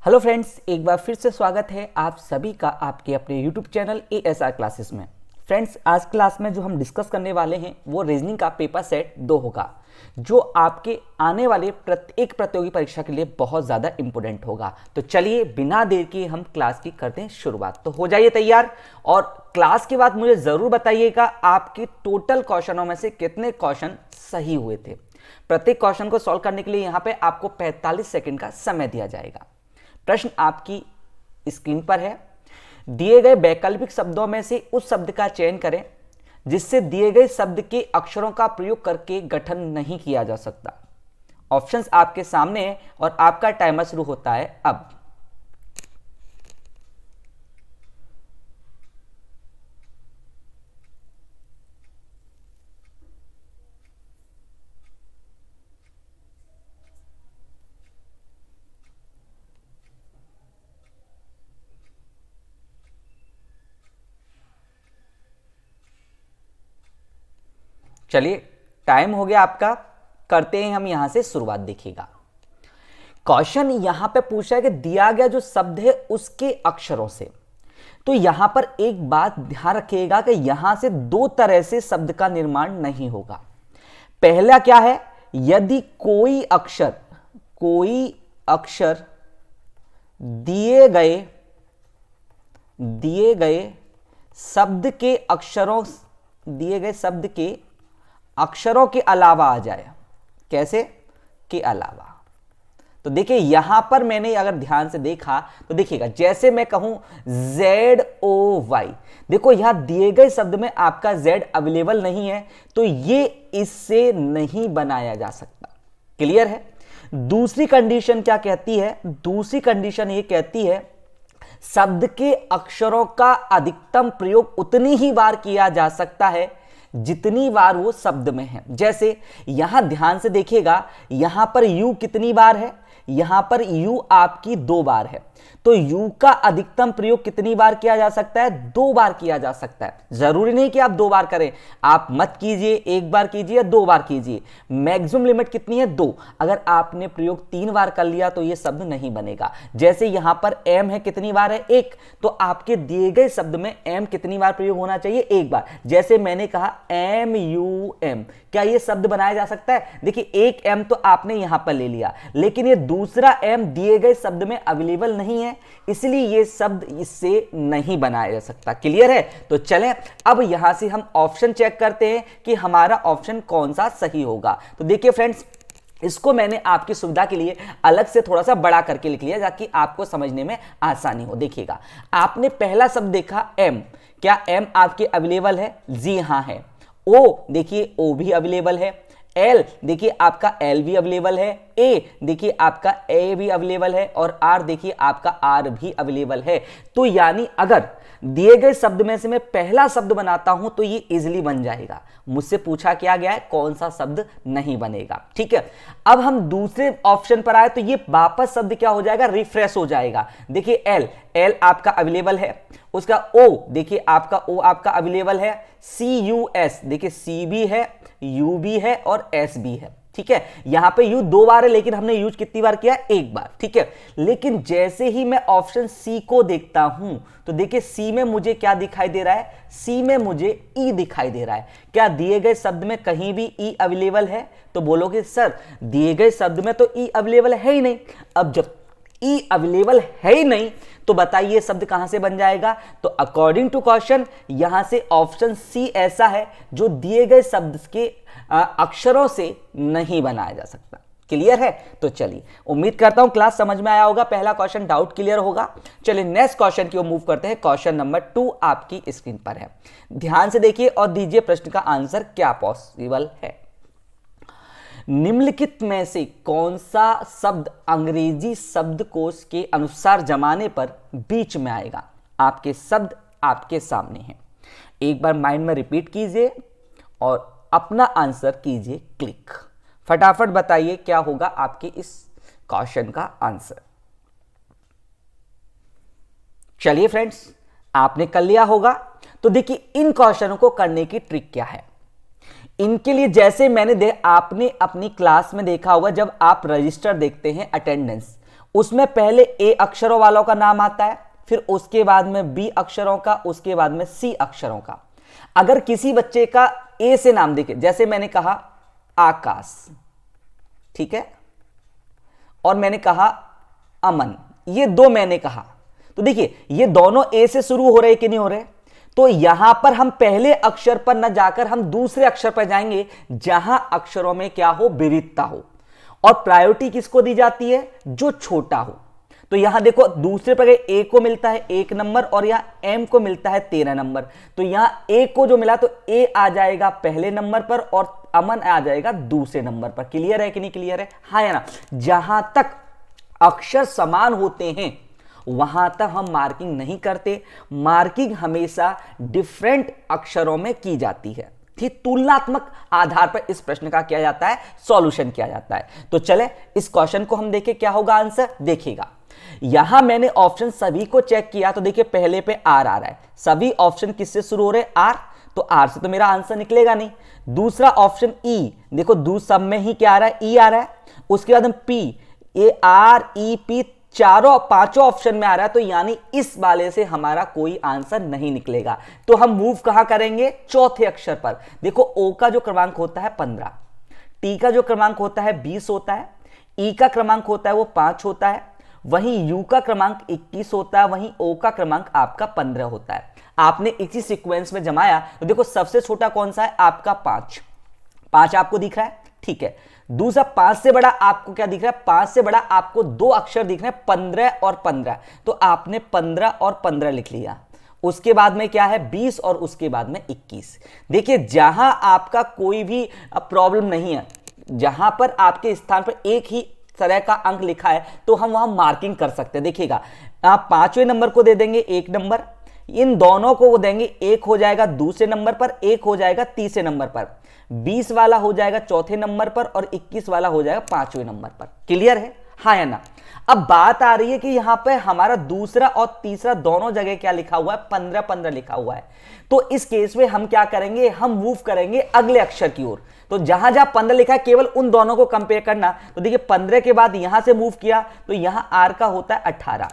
Hello friends, एक बार फिर से स्वागत है आप सभी का आपके अपने यूट्यूब चैनल ASR क्लासेस में। फ्रेंड्स, आज क्लास में जो हम डिस्कस करने वाले हैं वो रीजनिंग का पेपर सेट 2 होगा, जो आपके आने वाले प्रत्येक प्रतियोगी परीक्षा के लिए बहुत ज़्यादा इंपॉर्टेंट होगा। तो चलिए बिना देर के हम क्लास की करते हैं शुरुआत। तो हो जाइए तैयार और क्लास के बाद मुझे ज़रूर बताइएगा आपके टोटल क्वेश्चनों में से कितने क्वेश्चन सही हुए थे। प्रत्येक क्वेश्चन को सॉल्व करने के लिए यहाँ पे आपको 45 सेकेंड का समय दिया जाएगा। प्रश्न आपकी स्क्रीन पर है। दिए गए वैकल्पिक शब्दों में से उस शब्द का चयन करें जिससे दिए गए शब्द के अक्षरों का प्रयोग करके गठन नहीं किया जा सकता। ऑप्शंस आपके सामने हैं और आपका टाइमर शुरू होता है अब। चलिए, टाइम हो गया आपका, करते हैं हम यहां से शुरुआत। देखिएगा, क्वेश्चन यहां पे पूछा है कि दिया गया जो शब्द है उसके अक्षरों से। तो यहां पर एक बात ध्यान रखिएगा कि यहां से दो तरह से शब्द का निर्माण नहीं होगा। पहला क्या है, यदि कोई अक्षर दिए गए शब्द के अक्षरों के अलावा आ जाए। कैसे? के अलावा। तो देखिए यहां पर मैंने अगर ध्यान से देखा तो देखिएगा, जैसे मैं कहूं ZOY, देखो यहां दिए गए शब्द में आपका Z अवेलेबल नहीं है, तो ये इससे नहीं बनाया जा सकता। क्लियर है? दूसरी कंडीशन क्या कहती है? दूसरी कंडीशन ये कहती है शब्द के अक्षरों का अधिकतम प्रयोग उतनी ही बार किया जा सकता है जितनी बार वो शब्द में है। जैसे यहां ध्यान से देखिएगा, यहां पर यू कितनी बार है? यहां पर यू आपकी 2 बार है। तो यू का अधिकतम प्रयोग कितनी बार किया जा सकता है? 2 बार किया जा सकता है। जरूरी नहीं कि आप 2 बार करें, आप मत कीजिए, 1 बार कीजिए या 2 बार कीजिए। मैक्सिमम लिमिट कितनी है? 2। अगर आपने प्रयोग 3 बार कर लिया तो यह शब्द नहीं बनेगा। जैसे यहां पर एम है, कितनी बार है? 1। तो आपके दिए गए शब्द में एम कितनी बार प्रयोग होना चाहिए? 1 बार। जैसे मैंने कहा MUM, क्या यह शब्द बनाया जा सकता है? देखिए 1 एम तो आपने यहां पर ले लिया, लेकिन यह दूसरा एम दिए गए शब्द में अवेलेबल नहीं है, इसलिए यह शब्द इससे नहीं बनाया जा सकता। क्लियर है? तो चलें अब यहां से हम ऑप्शन चेक करते हैं कि हमारा ऑप्शन कौन सा सही होगा। तो देखिए फ्रेंड्स, इसको मैंने आपकी सुविधा के लिए अलग से थोड़ा सा बड़ा करके लिख लिया ताकि आपको समझने में आसानी हो। देखिएगा, आपने पहला शब्द देखा एम, क्या एम आपके अवेलेबल है? जी हां है। ओ, देखिए ओ भी अवेलेबल है। एल, देखिए आपका एल भी अवेलेबल है। ए, देखिए आपका ए भी अवेलेबल है। और आर, देखिए आपका आर भी अवेलेबल है। तो यानी अगर दिए गए शब्द में से मैं पहला शब्द बनाता हूं तो ये इजीली बन जाएगा। मुझसे पूछा क्या गया है, कौन सा शब्द नहीं बनेगा। ठीक है, अब हम दूसरे ऑप्शन पर आए तो ये वापस शब्द क्या हो जाएगा? रिफ्रेश हो जाएगा। देखिए एल आपका अवेलेबल है। उसका ओ, देखिए आपका ओ आपका अवेलेबल है। CUS, देखिए सी भी है, यू भी है और एस भी है। ठीक है, यहां पे यू 2 बार है, लेकिन हमने यूज कितनी बार किया? 1 बार। ठीक है, लेकिन जैसे ही मैं ऑप्शन सी को देखता हूं तो देखिए सी में मुझे क्या दिखाई दे रहा है? सी में मुझे ई दिखाई दे रहा है। क्या दिए गए शब्द में कहीं भी ई अवेलेबल है? तो बोलोगे सर दिए गए शब्द में तो ई अवेलेबल है ही नहीं। अब जब ई अवेलेबल है ही नहीं तो बताइए शब्द कहां से बन जाएगा? तो अकॉर्डिंग टू क्वेश्चन यहां से ऑप्शन सी ऐसा है जो दिए गए शब्द के अक्षरों से नहीं बनाया जा सकता। क्लियर है? तो चलिए, उम्मीद करता हूं क्लास समझ में आया होगा। पहला क्वेश्चन डाउट क्लियर होगा। चलिए नेक्स्ट क्वेश्चन की ओर मूव करते हैं। क्वेश्चन नंबर 2 आपकी स्क्रीन पर है। ध्यान से देखिए और दीजिए प्रश्न का आंसर क्या पॉसिबल है। निम्नलिखित में से कौन सा शब्द अंग्रेजी शब्दकोश के अनुसार जमाने पर बीच में आएगा? आपके शब्द आपके सामने हैं। एक बार माइंड में रिपीट कीजिए और अपना आंसर कीजिए क्लिक। फटाफट बताइए क्या होगा आपके इस क्वेश्चन का आंसर। चलिए फ्रेंड्स, आपने कर लिया होगा। तो देखिए इन क्वेश्चनों को करने की ट्रिक क्या है। इनके लिए जैसे मैंने आपने अपनी क्लास में देखा होगा, जब आप रजिस्टर देखते हैं अटेंडेंस, उसमें पहले ए अक्षरों वालों का नाम आता है, फिर उसके बाद में बी अक्षरों का, उसके बाद में सी अक्षरों का। अगर किसी बच्चे का ए से नाम देखे, जैसे मैंने कहा आकाश, ठीक है, और मैंने कहा अमन, ये दो मैंने कहा, तो देखिए ये दोनों ए से शुरू हो रहे कि नहीं हो रहे, तो यहां पर हम पहले अक्षर पर न जाकर हम दूसरे अक्षर पर जाएंगे जहां अक्षरों में क्या हो, विविधता हो। और प्रायोरिटी किसको दी जाती है, जो छोटा हो। तो यहां देखो दूसरे पर ए को मिलता है 1 नंबर और यहां एम को मिलता है 13 नंबर, तो यहां ए को जो मिला तो ए आ जाएगा पहले नंबर पर और अमन आ जाएगा दूसरे नंबर पर। क्लियर है कि नहीं क्लियर है, हाँ या ना। जहां तक अक्षर समान होते हैं वहां तक हम मार्किंग नहीं करते, मार्किंग हमेशा डिफरेंट अक्षरों में की जाती है। ठीक, तुलनात्मक आधार पर इस प्रश्न का किया जाता है, सॉल्यूशन किया जाता है। तो चले इस क्वेश्चन को हम देखें, क्या होगा आंसर, देखिएगा यहां मैंने ऑप्शन सभी को चेक किया तो देखिए पहले पे आर आ रहा है, सभी ऑप्शन किससे शुरू हो रहे हैं, आर, तो आर से तो मेरा आंसर निकलेगा नहीं। दूसरा ऑप्शन ई, देखो दूसरा सब में ही क्या आ रहा है, ई आ रहा है। उसके बाद हम P, A R E P चारों पांचों ऑप्शन में आ रहा है, तो यानी इस वाले से हमारा कोई आंसर नहीं निकलेगा। तो हम मूव कहां करेंगे, चौथे अक्षर पर। देखो ओ का जो क्रमांक होता है 15, टी का जो क्रमांक होता है 20 होता है, ई का क्रमांक होता है वो 5 होता है, वहीं यू का क्रमांक 21 होता है, वहीं ओ का क्रमांक आपका 15 होता है। आपने इसी सीक्वेंस में जमाया तो देखो सबसे छोटा कौन सा है, आपका 5, 5 आपको दिख रहा है, ठीक है। दूसरा 5 से बड़ा आपको क्या दिख रहा है, 5 से बड़ा आपको दो अक्षर दिख रहे हैं 15 और 15, तो आपने 15 और 15 लिख लिया। उसके बाद में क्या है 20 और उसके बाद में 21। देखिए जहां आपका कोई भी प्रॉब्लम नहीं है, जहां पर आपके स्थान पर एक ही तरह का अंक लिखा है तो हम वहां मार्किंग कर सकते हैं। देखिएगा आप 5वें नंबर को दे देंगे 1 नंबर, इन दोनों को वो देंगे, एक हो जाएगा दूसरे नंबर पर, एक हो जाएगा तीसरे नंबर पर, 20 वाला हो जाएगा चौथे नंबर पर और 21 वाला हो जाएगा 5वें नंबर पर। क्लियर है, हाँ या ना। अब बात आ रही है कि यहां पे हमारा दूसरा और तीसरा दोनों जगह क्या लिखा हुआ है, 15 15 लिखा हुआ है। तो इस केस में हम क्या करेंगे, हम मूव करेंगे अगले अक्षर की ओर। तो जहां जहां 15 लिखा है केवल उन दोनों को कंपेयर करना। तो देखिए 15 के बाद यहां से मूव किया तो यहां आर का होता है 18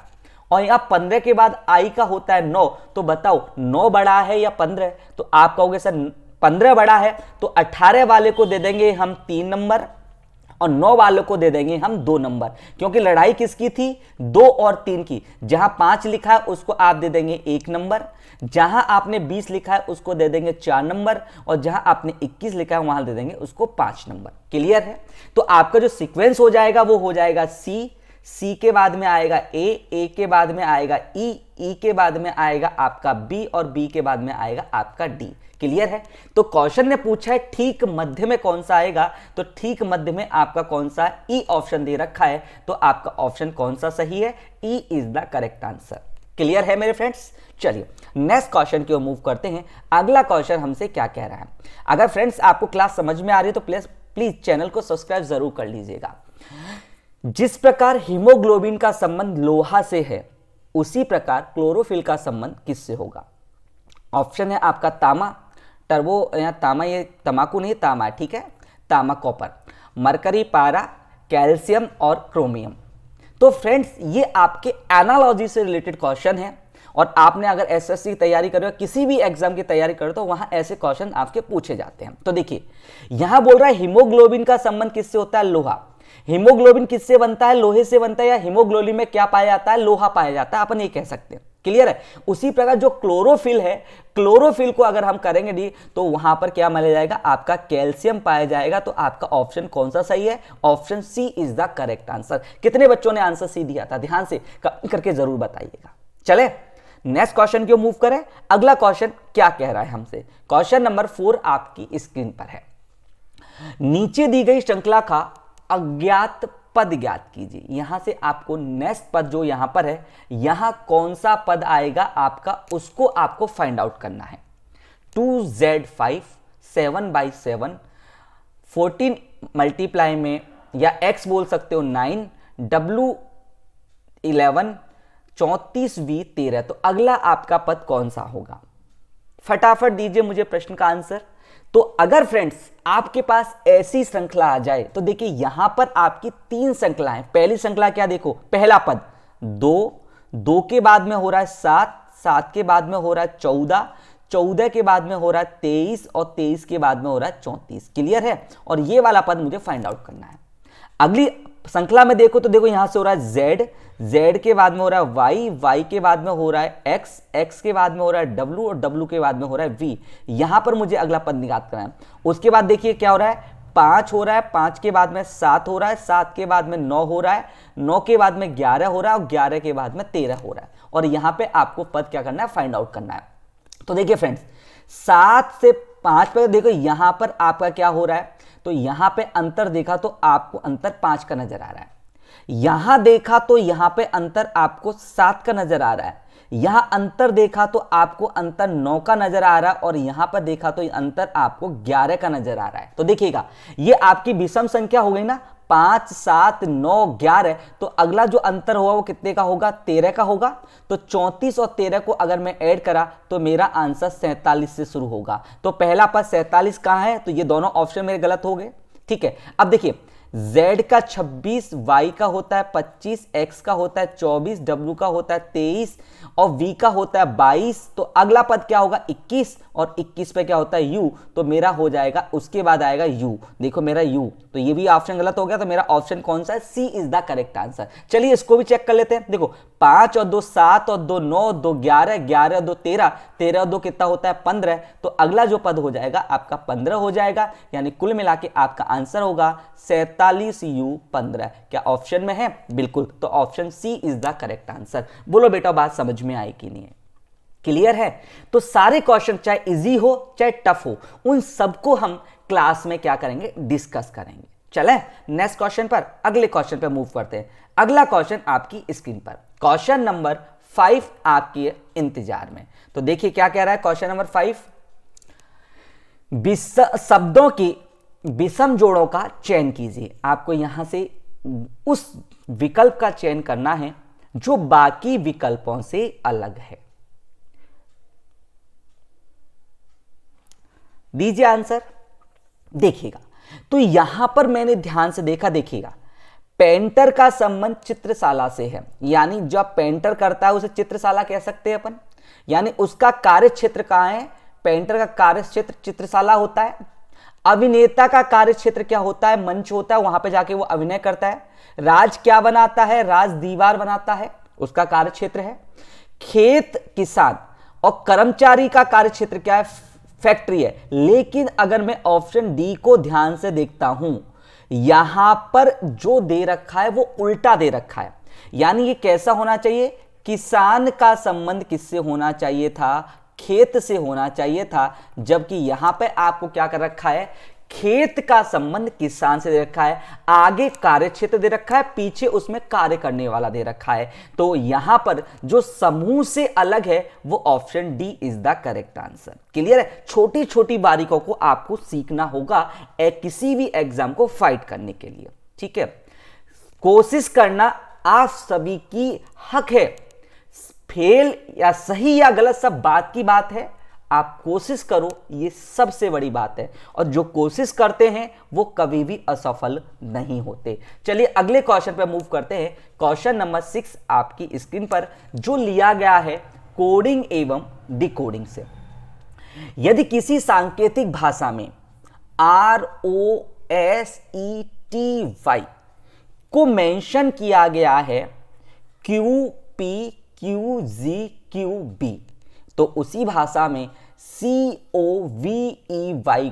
और यहां 15 के बाद आई का होता है 9। तो बताओ 9 बड़ा है या 15? तो आप कहोगे सर 15 बड़ा है, तो 18 वाले को दे देंगे हम 3 नंबर और 9 वालों को दे देंगे हम 2 नंबर, क्योंकि लड़ाई किसकी थी, 2 और 3 की। जहां 5 लिखा है उसको आप दे देंगे 1 नंबर, जहां आपने 20 लिखा है उसको दे देंगे 4 नंबर और जहां आपने 21 लिखा है वहां दे देंगे उसको 5 नंबर। क्लियर है। तो आपका जो सीक्वेंस हो जाएगा वो हो जाएगा सी के बाद में आएगा ए के बाद में आएगा ई के बाद में आएगा आपका बी और बी के बाद में आएगा आपका डी। क्लियर है। तो क्वेश्चन ने पूछा है ठीक मध्य में कौन सा आएगा, तो ठीक मध्य में आपका कौन सा, ई ऑप्शन दे रखा है, तो आपका ऑप्शन कौन सा सही है, E is the correct answer. Clear है मेरे फ्रेंड्स। चलिए नेक्स्ट क्वेश्चन की ओर मूव करते हैं। अगला क्वेश्चन हमसे क्या कह रहा है। अगर फ्रेंड्स आपको क्लास समझ में आ रही है तो प्लीज चैनल को सब्सक्राइब जरूर कर लीजिएगा। जिस प्रकार हीमोग्लोबिन का संबंध लोहा से है उसी प्रकार क्लोरोफिल का संबंध किससे होगा। ऑप्शन है आपका तामा, टर्बो या तामा, ये तमाकू नहीं तामा, ठीक है, तामा कॉपर, मरकरी पारा, कैल्शियम और क्रोमियम। तो फ्रेंड्स ये आपके एनालॉजी से रिलेटेड क्वेश्चन है और आपने अगर एसएससी की तैयारी कर रहे हो, किसी भी एग्जाम की तैयारी करो तो वहां ऐसे क्वेश्चन आपके पूछे जाते हैं। तो देखिए यहां बोल रहा है हीमोग्लोबिन का संबंध किससे होता है, लोहा। हीमोग्लोबिन किससे बनता है, लोहे से बनता है, या हीमोग्लोबिन में क्या पाया जाता है, लोहा पाया जाता है, अपन ये कह सकते हैं। क्लियर है। उसी प्रकार जो क्लोरोफिल है, क्लोरोफिल को अगर हम करेंगे डी तो वहां पर क्या मिल जाएगा, आपका कैल्शियम पाया जाएगा। तो आपका ऑप्शन कौन सा सही है, option C is the correct answer. कितने बच्चों ने आंसर सी दिया था, ध्यान से करके जरूर बताइएगा। चले नेक्स्ट क्वेश्चन की मूव करें। अगला क्वेश्चन क्या कह रहा है हमसे, क्वेश्चन नंबर 4 आपकी स्क्रीन पर है। नीचे दी गई श्रृंखला का अज्ञात पद ज्ञात कीजिए। यहां से आपको नेक्स्ट पद जो यहां पर है, यहां कौन सा पद आएगा आपका, उसको आपको फाइंड आउट करना है। 2z5 7/7 14 मल्टीप्लाई में, या x बोल सकते हो 9, w11 34v13। तो अगला आपका पद कौन सा होगा, फटाफट दीजिए मुझे प्रश्न का आंसर। तो अगर फ्रेंड्स आपके पास ऐसी श्रृंखला आ जाए तो देखिए यहां पर आपकी 3 श्रृंखलाएं। पहली श्रृंखला क्या, देखो पहला पद 2, 2 के बाद में हो रहा है 7, 7 के बाद में हो रहा है 14, 14 के बाद में हो रहा है 23 और 23 के बाद में हो रहा है 34। क्लियर है? और ये वाला पद मुझे फाइंड आउट करना है। अगली श्रृंखला में देखो तो देखो यहां से हो रहा है Z, Z के बाद में हो रहा है Y, Y के बाद में हो रहा है X, X के बाद में हो रहा है W और W के बाद में हो रहा है V। यहां पर मुझे अगला पद निकाल करना है। उसके बाद देखिए क्या हो रहा है, 5 हो रहा है, 5 के बाद में 7 हो रहा है, 7 के बाद में 9 हो रहा है, 9 के बाद में 11 हो रहा है और 11 के बाद में 13 हो रहा है। और यहां पे आपको पद क्या करना है, फाइंड आउट करना है। तो देखिए फ्रेंड्स 7 से 5 पर देखो यहां पर आपका क्या हो रहा है, तो यहां पे अंतर देखा तो आपको अंतर 5 का नजर आ रहा है। यहां देखा तो यहां पे अंतर आपको 7 का नजर आ रहा है। यहां अंतर देखा तो आपको अंतर 9 का नजर आ रहा है और यहां पर देखा तो अंतर आपको 11 का नजर आ रहा है। तो देखिएगा ये आपकी विषम संख्या हो गई ना, 5, 7, 9, 11। तो अगला जो अंतर होगा वो कितने का होगा, 13 का होगा। तो 34 और 13 को अगर मैं ऐड करा तो मेरा आंसर 47 से शुरू होगा। तो पहला पद 47 कहां है, तो ये दोनों ऑप्शन मेरे गलत हो गए। ठीक है, अब देखिए Z का 26, Y का होता है 25, X का होता है 24, W का होता है 23 और V का होता है 22। तो अगला पद क्या होगा, 21 और 21 पे क्या होता है U। तो मेरा हो जाएगा, उसके बाद आएगा U। देखो मेरा U, तो ये भी ऑप्शन गलत हो गया। तो मेरा ऑप्शन कौन सा है, C is the correct answer. चलिए इसको भी चेक कर लेते हैं। देखो 5 और 2 7 और 2 9, 2 11, 11 और 2 13, 13 और 2 कितना होता है 15। तो अगला जो पद हो जाएगा आपका 15 हो जाएगा, यानी कुल मिला के आपका आंसर होगा 47U15। क्या ऑप्शन में है, बिल्कुल। तो option C is the correct answer. बोलो बेटा बात समझ में आई कि नहीं है, क्लियर है? तो सारे क्वेश्चन चाहे इजी हो चाहे टफ हो, उन सबको हम क्लास में क्या करेंगे, डिस्कस करेंगे। चले नेक्स्ट क्वेश्चन पर, अगले क्वेश्चन पर मूव करते हैं। अगला क्वेश्चन आपकी स्क्रीन पर, क्वेश्चन नंबर 5 आपके इंतजार में। तो देखिए क्या कह रहा है क्वेश्चन नंबर 5, शब्दों की विषम जोड़ों का चयन कीजिए। आपको यहां से उस विकल्प का चयन करना है जो बाकी विकल्पों से अलग है। दीजिए आंसर। देखिएगा तो यहां पर मैंने ध्यान से देखा, देखिएगा पेंटर का संबंध चित्रशाला से है, यानी जब पेंटर करता है उसे चित्रशाला कह सकते हैं अपन, यानी उसका कार्य क्षेत्र कहां है, पेंटर का कार्य क्षेत्र चित्रशाला होता है। अभिनेता का कार्य क्षेत्र क्या होता है, मंच होता है, वहां पे जाके वो अभिनय करता है। राज क्या बनाता है, राज दीवार बनाता है, उसका कार्य क्षेत्र है। खेत किसान और कर्मचारी का कार्य क्षेत्र क्या है, फैक्ट्री है। लेकिन अगर मैं ऑप्शन डी को ध्यान से देखता हूं, यहां पर जो दे रखा है वो उल्टा दे रखा है, यानी ये कैसा होना चाहिए, किसान का संबंध किससे होना चाहिए था, खेत से होना चाहिए था। जबकि यहां पे आपको क्या कर रखा है, खेत का संबंध किसान से दे रखा है, आगे कार्य क्षेत्र दे रखा है, पीछे उसमें कार्य करने वाला दे रखा है। तो यहां पर जो समूह से अलग है वो option D is the correct answer. Clear है? छोटी छोटी बारीकों को आपको सीखना होगा किसी भी एग्जाम को फाइट करने के लिए। ठीक है, कोशिश करना आप सभी की हक है, फेल या सही या गलत सब बात की बात है। आप कोशिश करो, ये सबसे बड़ी बात है, और जो कोशिश करते हैं वो कभी भी असफल नहीं होते। चलिए अगले क्वेश्चन पे मूव करते हैं। क्वेश्चन नंबर 6 आपकी स्क्रीन पर, जो लिया गया है कोडिंग एवं डिकोडिंग से। यदि किसी सांकेतिक भाषा में ROSETY को मेंशन किया गया है QPQGQB, तो उसी भाषा में COVEY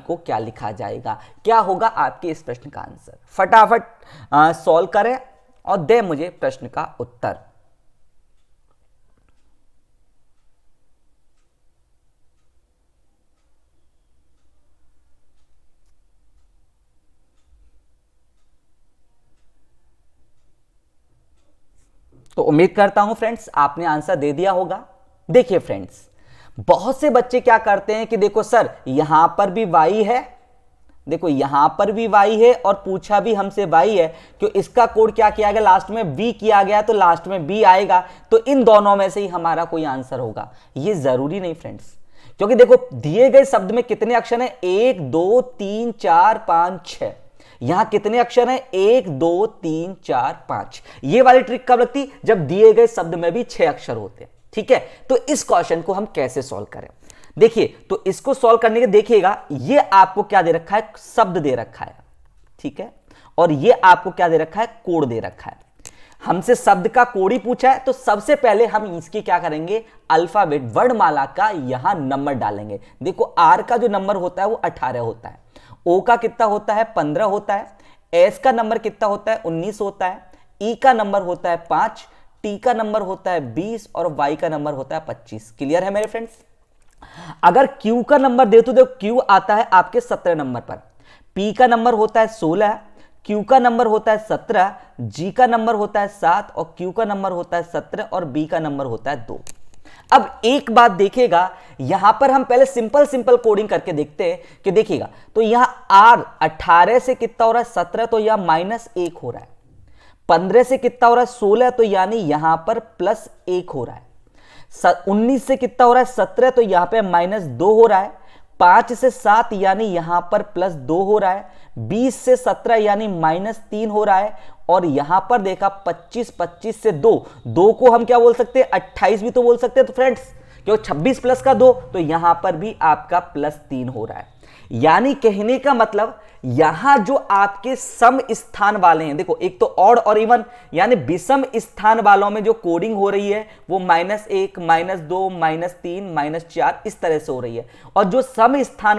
को क्या लिखा जाएगा? क्या होगा आपके इस प्रश्न का आंसर? फटाफट सॉल्व करें और दे मुझे प्रश्न का उत्तर। तो उम्मीद करता हूं फ्रेंड्स आपने आंसर दे दिया होगा। देखिए फ्रेंड्स, बहुत से बच्चे क्या करते हैं कि देखो सर यहां पर भी y है, देखो यहां पर भी y है और पूछा भी हमसे y है, क्यों इसका कोड क्या किया गया, लास्ट में b किया गया, तो लास्ट में b आएगा, तो इन दोनों में से ही हमारा कोई आंसर होगा। ये जरूरी नहीं फ्रेंड्स, क्योंकि देखो दिए गए शब्द में कितने अक्षर हैं, 1 2 3 4 5 6। यहां कितने अक्षर हैं, 1 2 3 4 5। ये वाली ट्रिक कब लगती, जब दिए गए शब्द में भी 6 अक्षर होते हैं। ठीक है, तो इस क्वेश्चन को हम कैसे सॉल्व करें, देखिए तो इसको सॉल्व करने के देखिएगा, ये आपको क्या दे रखा है, शब्द दे रखा है। ठीक है, और ये आपको क्या दे रखा है, कोड दे रखा है। हमसे शब्द का कोड ही पूछा है, तो सबसे पहले हम इसकी क्या करेंगे, अल्फाबेट वर्णमाला का यहां नंबर डालेंगे। देखो आर का जो नंबर होता है वो 18 होता है, ओ का कितना होता है, 15 होता है, एस का नंबर कितना होता है, 19 होता है, ई का नंबर होता है 5, टी का नंबर होता है 20 और वाई का नंबर होता है 25। क्लियर है मेरे फ्रेंड्स। अगर क्यू का नंबर दे तो क्यू आता है आपके 17 नंबर पर, पी का नंबर होता है 16, क्यू का नंबर होता है 17, जी का नंबर होता है 7 और क्यू का नंबर होता है 17 और बी का नंबर होता है 2। अब एक बात देखिएगा, यहां पर हम पहले सिंपल सिंपल कोडिंग करके देखते हैं कि देखिएगा, तो यहां आर 18 से कितना हो रहा है, 17, तो यहां -1 हो रहा है, 15 से कितना हो रहा है, 16, तो यानी यहां पर +1 हो रहा है, 19 से कितना हो रहा है, 17, तो यहां पे -2 हो रहा है, 5 से 7 यानी यहां पर +2 हो रहा है, 20 से 17 यानी -3 हो रहा है, और यहां पर देखा 25 से 2 को हम क्या बोल सकते हैं, 28 भी तो बोल सकते हैं। तो फ्रेंड्स क्यों 26 प्लस का 2, तो यहां पर भी आपका +3 हो रहा है। यानी कहने का मतलब यहां जो आपके सम स्थान वाले हैं, देखो एक तो ऑड और इवन, यानी विषम स्थान वालों में जो कोडिंग हो रही है वो -1 -2 -3 -4 इस तरह से हो रही है, और जो सम स्थान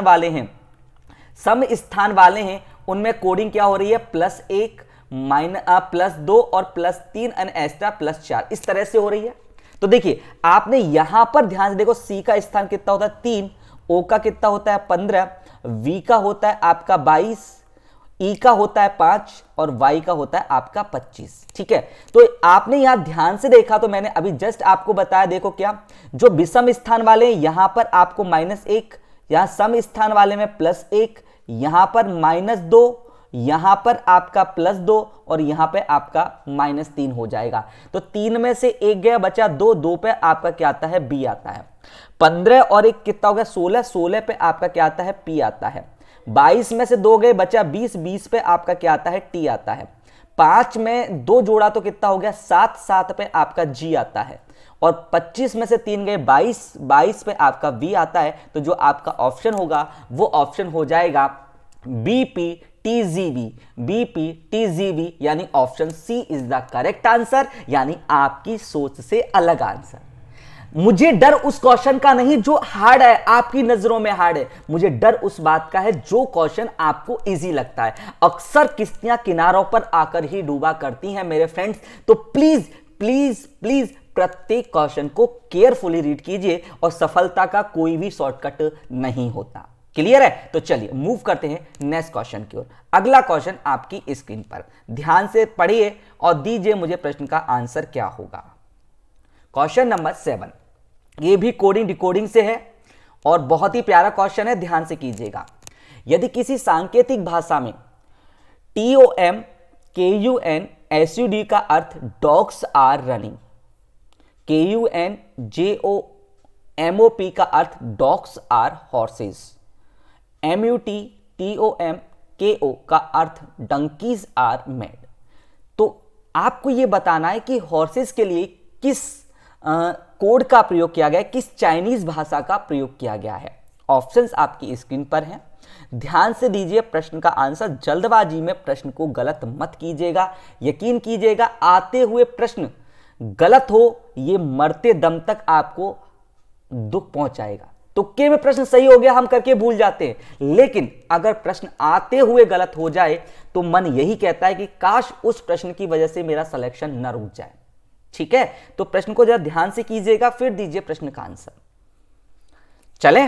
वाले हैं, उनमें कोडिंग क्या हो रही है, +1 +2 और +3 एंड एक्स्ट्रा +4 इस तरह से हो रही है। तो देखिए आपने यहां पर ध्यान से देखो, सी का स्थान कितना होता है 3, ओ का कितना होता है 15, वी का होता है आपका 22, ई का होता है 5 और वाई का होता है आपका 25। ठीक है, तो आपने यहां ध्यान से देखा, तो मैंने अभी जस्ट आपको बताया, देखो क्या जो विषम स्थान वाले यहां पर आपको -1, यहां सम स्थान वाले में +1, यहां पर -2, यहां पर आपका +2 और यहां पे आपका -3 हो जाएगा। तो 3 में से 1 गया, बचा 2, 2 पे आपका क्या आता है, बी आता है। 15 और 1 कितना हो गया, 16, 16 पे आपका क्या आता है, पी आता है। 22 में से 2 गए, बचा 20, 20 पे आपका क्या आता है, टी आता है। 5 में 2 जोड़ा तो कितना हो गया, 7, 7 पे आपका जी आता है, और 25 में से 3 गए, 22, 22 पे आपका वी आता है। तो जो आपका ऑप्शन होगा वो ऑप्शन हो जाएगा BPTGV, यानी option C is the correct answer, यानी आपकी सोच से अलग आंसर। मुझे डर उस क्वेश्चन का नहीं जो हार्ड है, आपकी नजरों में हार्ड है, मुझे डर उस बात का है जो क्वेश्चन आपको इजी लगता है। अक्सर किश्तियां किनारों पर आकर ही डूबा करती हैं मेरे फ्रेंड्स, तो प्लीज प्लीज प्लीज प्रत्येक क्वेश्चन को केयरफुली रीड कीजिए, और सफलता का कोई भी शॉर्टकट नहीं होता। क्लियर है, तो चलिए मूव करते हैं नेक्स्ट क्वेश्चन की ओर। अगला क्वेश्चन आपकी स्क्रीन पर, ध्यान से पढ़िए और दीजिए मुझे प्रश्न का आंसर क्या होगा। क्वेश्चन नंबर 7, ये भी कोडिंग डिकोडिंग से है और बहुत ही प्यारा क्वेश्चन है, ध्यान से कीजिएगा। यदि किसी सांकेतिक भाषा में TOM KUN SUD का अर्थ dogs are running, KUN JOMOP का अर्थ dogs are horses, MUT TOM KO का अर्थ डंकीज आर मेड, तो आपको यह बताना है कि हॉर्सेस के लिए किस कोड का प्रयोग किया गया है, किस चाइनीज भाषा का प्रयोग किया गया है। ऑप्शंस आपकी स्क्रीन पर हैं, ध्यान से दीजिए प्रश्न का आंसर। जल्दबाजी में प्रश्न को गलत मत कीजिएगा, यकीन कीजिएगा आते हुए प्रश्न गलत हो ये मरते दम तक आपको दुख पहुंचाएगा। तुक्के में प्रश्न सही हो गया हम करके भूल जाते हैं, लेकिन अगर प्रश्न आते हुए गलत हो जाए तो मन यही कहता है कि काश उस प्रश्न की वजह से मेरा सिलेक्शन न रुक जाए। ठीक है, तो प्रश्न को जरा ध्यान से कीजिएगा, फिर दीजिए प्रश्न का आंसर। चले,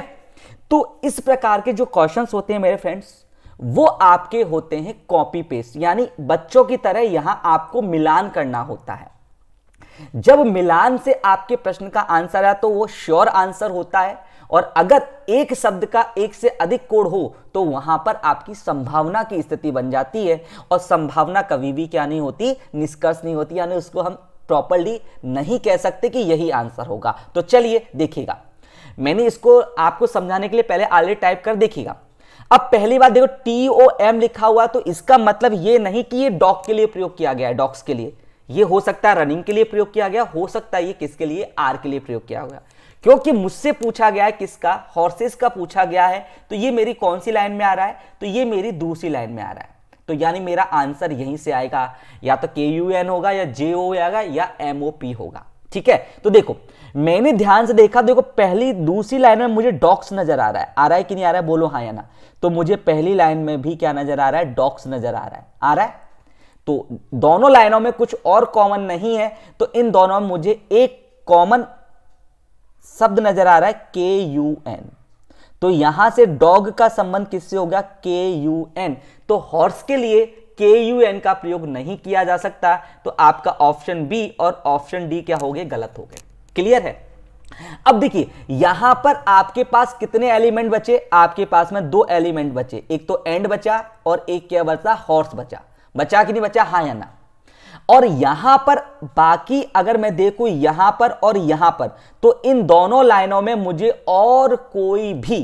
तो इस प्रकार के जो क्वेश्चंस होते हैं मेरे फ्रेंड्स, वो आपके होते हैं कॉपी पेस्ट, यानी बच्चों की तरह यहां आपको मिलान करना होता है। जब मिलान से आपके प्रश्न का आंसर आया तो वो श्योर आंसर होता है, और अगर एक शब्द का एक से अधिक कोड हो तो वहां पर आपकी संभावना की स्थिति बन जाती है, और संभावना कभी भी क्या नहीं होती, निष्कर्ष नहीं होती, यानी उसको हम प्रॉपर्ली नहीं कह सकते कि यही आंसर होगा। तो चलिए देखिएगा, मैंने इसको आपको समझाने के लिए पहले ऑलरेडी टाइप कर देखिएगा। अब पहली बात देखो, TOM लिखा हुआ, तो इसका मतलब ये नहीं कि ये डॉग के लिए प्रयोग किया गया है, डॉग्स के लिए। ये हो सकता है रनिंग के लिए प्रयोग किया गया, हो सकता है ये किसके लिए, आर के लिए प्रयोग किया गया। क्योंकि मुझसे पूछा गया है किसका, हॉर्सेस का पूछा गया है, तो ये मेरी कौन सी लाइन में आ रहा है, तो ये मेरी दूसरी लाइन में आ रहा है। तो यानी मेरा आंसर यहीं से आएगा, या तो KUN होगा, या JO आएगा, या MOP होगा। ठीक है, तो देखो मैंने ध्यान से देखा, देखो पहली दूसरी लाइन में मुझे डॉग्स नजर आ रहा है कि नहीं आ रहा है, बोलो हाँ या ना। तो मुझे पहली लाइन में भी क्या नजर आ रहा है, डॉग्स नजर आ रहा है। तो दोनों लाइनों में कुछ और कॉमन नहीं है, तो इन दोनों में मुझे एक कॉमन शब्द नजर आ रहा है, KUN। तो यहां से डॉग का संबंध किससे होगा, KUN। तो हॉर्स के लिए KUN का प्रयोग नहीं किया जा सकता, तो आपका ऑप्शन बी और ऑप्शन डी क्या हो गए, गलत हो गए। क्लियर है। अब देखिए यहां पर आपके पास कितने एलिमेंट बचे, आपके पास में 2 एलिमेंट बचे, एक तो एंड बचा और एक क्या बचा, हॉर्स बचा कि नहीं बचा, हाँ या ना। और यहां पर बाकी अगर मैं देखूं यहां पर और यहां पर, तो इन दोनों लाइनों में मुझे और कोई भी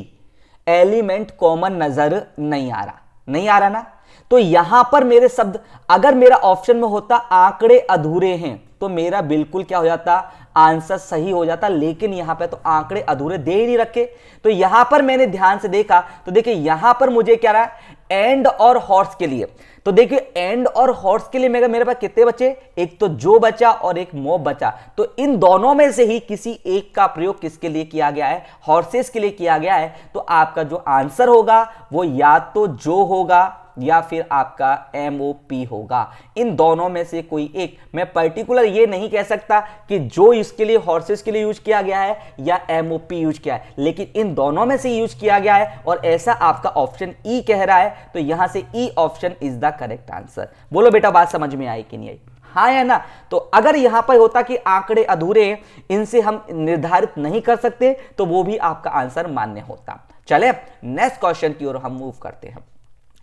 एलिमेंट कॉमन नजर नहीं आ रहा ना। तो यहां पर मेरे शब्द, अगर मेरा ऑप्शन में होता आंकड़े अधूरे हैं, तो मेरा बिल्कुल क्या हो जाता, आंसर सही हो जाता। लेकिन यहां पे तो आंकड़े अधूरे दे ही नहीं रखे। तो यहां पर मैंने ध्यान से देखा, तो देखिए यहां पर मुझे क्या रहा, एंड और हॉर्स के लिए। तो देखिए एंड और हॉर्स के लिए मेरे पास कितने बचे, एक तो जो बचा और एक मोब बचा। तो इन दोनों में से ही किसी एक का प्रयोग किसके लिए किया गया है, हॉर्सेस के लिए किया गया है। तो आपका जो आंसर होगा वो या तो जो होगा या फिर आपका MOP होगा। इन दोनों में से कोई एक। मैं पर्टिकुलर ये नहीं कह सकता कि जो इसके लिए हॉर्सेस के लिए यूज किया गया है या MOP यूज किया है, लेकिन इन दोनों में से यूज किया गया है और ऐसा आपका ऑप्शन ई कह रहा है। तो यहां से E option is the correct answer. बोलो बेटा बात समझ में आई कि नहीं आई, हाँ या ना। तो अगर यहां पर होता कि आंकड़े अधूरे हैं, इनसे हम निर्धारित नहीं कर सकते, तो वो भी आपका आंसर मान्य होता। चले नेक्स्ट क्वेश्चन की ओर हम मूव करते हैं।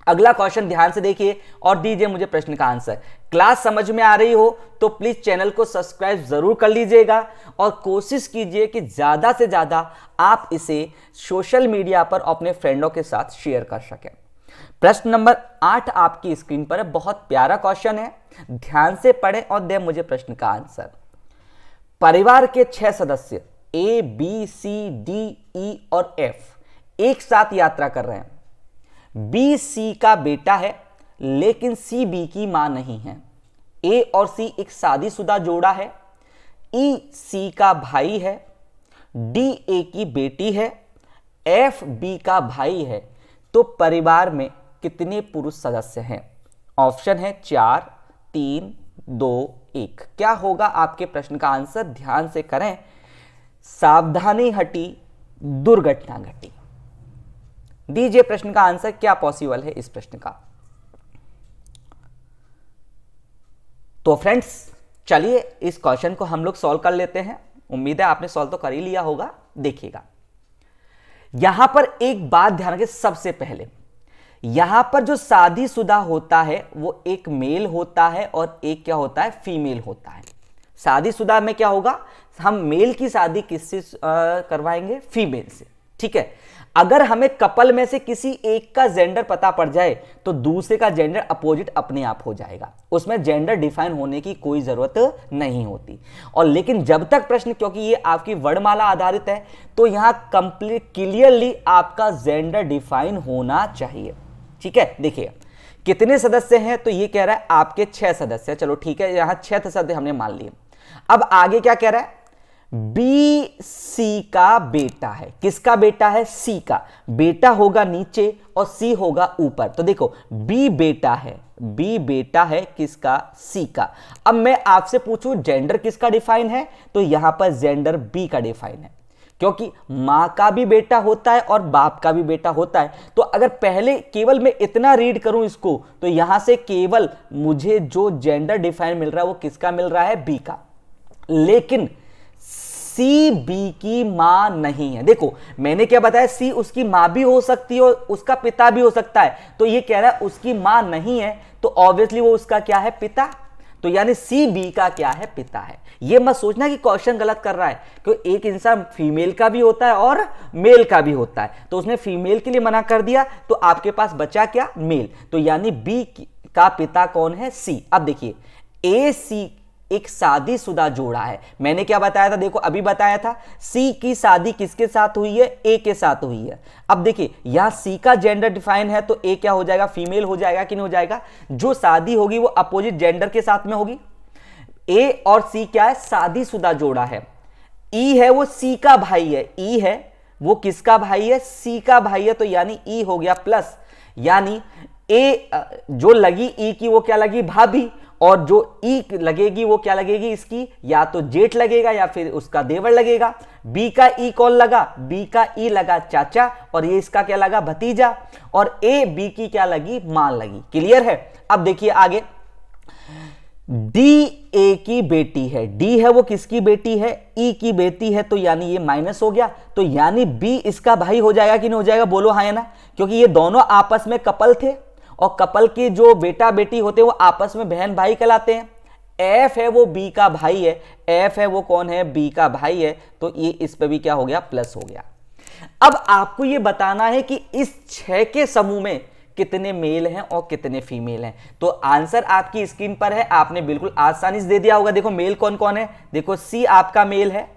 अगला क्वेश्चन ध्यान से देखिए और दीजिए मुझे प्रश्न का आंसर। क्लास समझ में आ रही हो तो प्लीज चैनल को सब्सक्राइब जरूर कर लीजिएगा और कोशिश कीजिए कि ज्यादा से ज्यादा आप इसे सोशल मीडिया पर अपने फ्रेंडों के साथ शेयर कर सकें। प्रश्न नंबर 8 आपकी स्क्रीन पर है। बहुत प्यारा क्वेश्चन है, ध्यान से पढ़ें और दें मुझे प्रश्न का आंसर। परिवार के 6 सदस्य A, B, C, D, E और F एक साथ यात्रा कर रहे हैं। B C का बेटा है लेकिन C B की मां नहीं है। A और C एक शादीशुदा जोड़ा है। E C का भाई है। D A की बेटी है। F B का भाई है। तो परिवार में कितने पुरुष सदस्य हैं? ऑप्शन है 4, 3, 2, 1। क्या होगा आपके प्रश्न का आंसर? ध्यान से करें। सावधानी हटी, दुर्घटना घटी। दीजिए प्रश्न का आंसर, क्या पॉसिबल है इस प्रश्न का? तो फ्रेंड्स चलिए इस क्वेश्चन को हम लोग सॉल्व कर लेते हैं। उम्मीद है आपने सॉल्व तो कर ही लिया होगा। देखिएगा यहां पर एक बात ध्यान रखें। सबसे पहले यहां पर जो शादीशुदा होता है वो एक मेल होता है और एक क्या होता है, फीमेल होता है। शादीशुदा में क्या होगा, हम मेल की शादी किससे करवाएंगे? फीमेल से। ठीक है। अगर हमें कपल में से किसी एक का जेंडर पता पड़ जाए तो दूसरे का जेंडर अपोजिट अपने आप हो जाएगा, उसमें जेंडर डिफाइन होने की कोई जरूरत नहीं होती। और लेकिन जब तक प्रश्न, क्योंकि ये आपकी वर्णमाला आधारित है, तो यहां कंप्लीट क्लियरली आपका जेंडर डिफाइन होना चाहिए। ठीक है। देखिए कितने सदस्य हैं, तो ये कह रहा है आपके 6 सदस्य। चलो ठीक है, यहां 6 सदस्य हमने मान लिए। अब आगे क्या कह रहा है? बी सी का बेटा है। किसका बेटा है? सी का। बेटा होगा नीचे और सी होगा ऊपर। तो देखो बी बेटा है, बी बेटा है किसका? सी का। अब मैं आपसे पूछूं जेंडर किसका डिफाइन है, तो यहां पर जेंडर बी का डिफाइन है, क्योंकि मां का भी बेटा होता है और बाप का भी बेटा होता है। तो अगर पहले केवल मैं इतना रीड करूं इसको, तो यहां से केवल मुझे जो जेंडर डिफाइन मिल रहा है वो किसका मिल रहा है? बी का। लेकिन सी बी की मां नहीं है। देखो मैंने क्या बताया, सी उसकी मां भी हो सकती है और उसका पिता भी हो सकता है। तो ये कह रहा है उसकी मां नहीं है, तो ऑब्वियसली वो उसका क्या है? पिता। तो यानी सी बी का क्या है, पिता है। ये मत सोचना कि क्वेश्चन गलत कर रहा है, क्योंकि एक इंसान फीमेल का भी होता है और मेल का भी होता है, तो उसने फीमेल के लिए मना कर दिया, तो आपके पास बचा क्या, मेल। तो यानी बी का पिता कौन है, सी। अब देखिए ए सी एक शादीशुदा जोड़ा है। मैंने क्या बताया था, देखो अभी बताया था, सी की शादी किसके साथ हुई है, ए के साथ हुई है। अब देखिए यहां सी का जेंडर डिफाइन है, तो ए क्या हो जाएगा, फीमेल हो जाएगा कि नहीं हो जाएगा। जो शादी होगी वो अपोजिट जेंडर के साथ में होगी। ए और सी क्या है, शादीशुदा जोड़ा है। ई है वो सी का भाई है, ई है वो किसका भाई है, सी का भाई है, तो यानी ई हो गया प्लस, यानी ए जो लगी ई की वो क्या लगी, भाभी, और जो ई लगेगी वो क्या लगेगी, इसकी या तो जेठ लगेगा या फिर उसका देवर लगेगा। बी का ई कौन लगा, बी का ई लगा चाचा, और ये इसका क्या लगा, भतीजा, और ए बी की क्या लगी, मां लगी। क्लियर है। अब देखिए आगे, डी ए की बेटी है, डी है वो किसकी बेटी है, ई की बेटी है, तो यानी ये माइनस हो गया, तो यानी बी इसका भाई हो जाएगा कि नहीं हो जाएगा, बोलो हाँ या ना, क्योंकि ये दोनों आपस में कपल थे, और कपल के जो बेटा बेटी होते हैं वो आपस में बहन भाई कहलाते हैं। एफ है वो बी का भाई है, एफ है वो कौन है, बी का भाई है, तो ये इस पे भी क्या हो गया, प्लस हो गया। अब आपको ये बताना है कि इस 6 के समूह में कितने मेल हैं और कितने फीमेल हैं। तो आंसर आपकी स्क्रीन पर है, आपने बिल्कुल आसानी से दे दिया होगा। देखो मेल कौन कौन है, देखो सी आपका मेल है,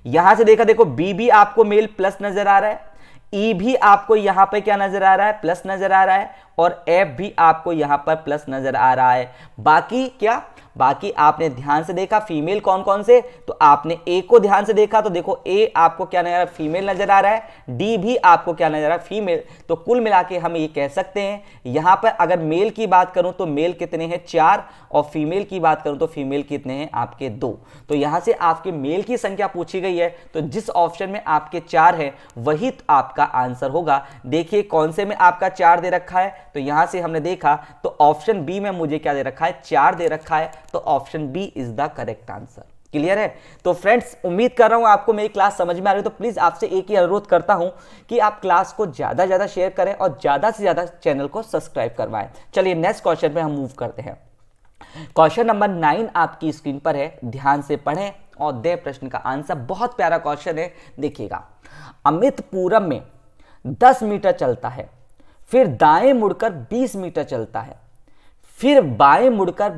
यहां से देखा देखो बी भी आपको मेल प्लस नजर आ रहा है, ई भी आपको यहां पे क्या नजर आ रहा है, प्लस नजर आ रहा है, और एफ भी आपको यहां पर प्लस नजर आ रहा है। बाकी क्या, बाकी आपने ध्यान से देखा फीमेल कौन कौन से, तो आपने ए को ध्यान से देखा, तो देखो ए आपको क्या नजर आ रहा है, फीमेल नजर आ रहा है, डी भी आपको क्या नजर आ रहा है, फीमेल। तो कुल मिला के हम ये कह सकते हैं, यहां पर अगर मेल की बात करूं तो मेल कितने हैं, 4, और फीमेल की बात करूं तो फीमेल कितने हैं, आपके 2। तो यहां से आपके मेल की संख्या पूछी गई है, तो जिस ऑप्शन में आपके 4 है वही आपका आंसर होगा। देखिए कौन से में आपका 4 दे रखा है, तो यहां से हमने देखा तो ऑप्शन बी में मुझे क्या दे रखा है, 4 दे रखा है, तो option B is the correct answer. Clear है। तो फ्रेंड्स उम्मीद कर रहा हूं आपको मेरी क्लास समझ में आ रही है। तो प्लीज आपसे एक ही अनुरोध करता हूं कि आप क्लास को ज्यादा ज्यादा शेयर करें और ज्यादा से ज्यादा चैनल को सब्सक्राइब करवाएं। चलिए नेक्स्ट क्वेश्चन पे हम मूव करते हैं। क्वेश्चन नंबर 9 आपकी स्क्रीन पर है, ध्यान से पढ़ें और दे प्रश्न का आंसर। बहुत प्यारा क्वेश्चन है, देखिएगा। अमित पूरब में 10 मीटर चलता है, फिर दाएं मुड़कर 20 मीटर चलता है, फिर बाएं मुड़कर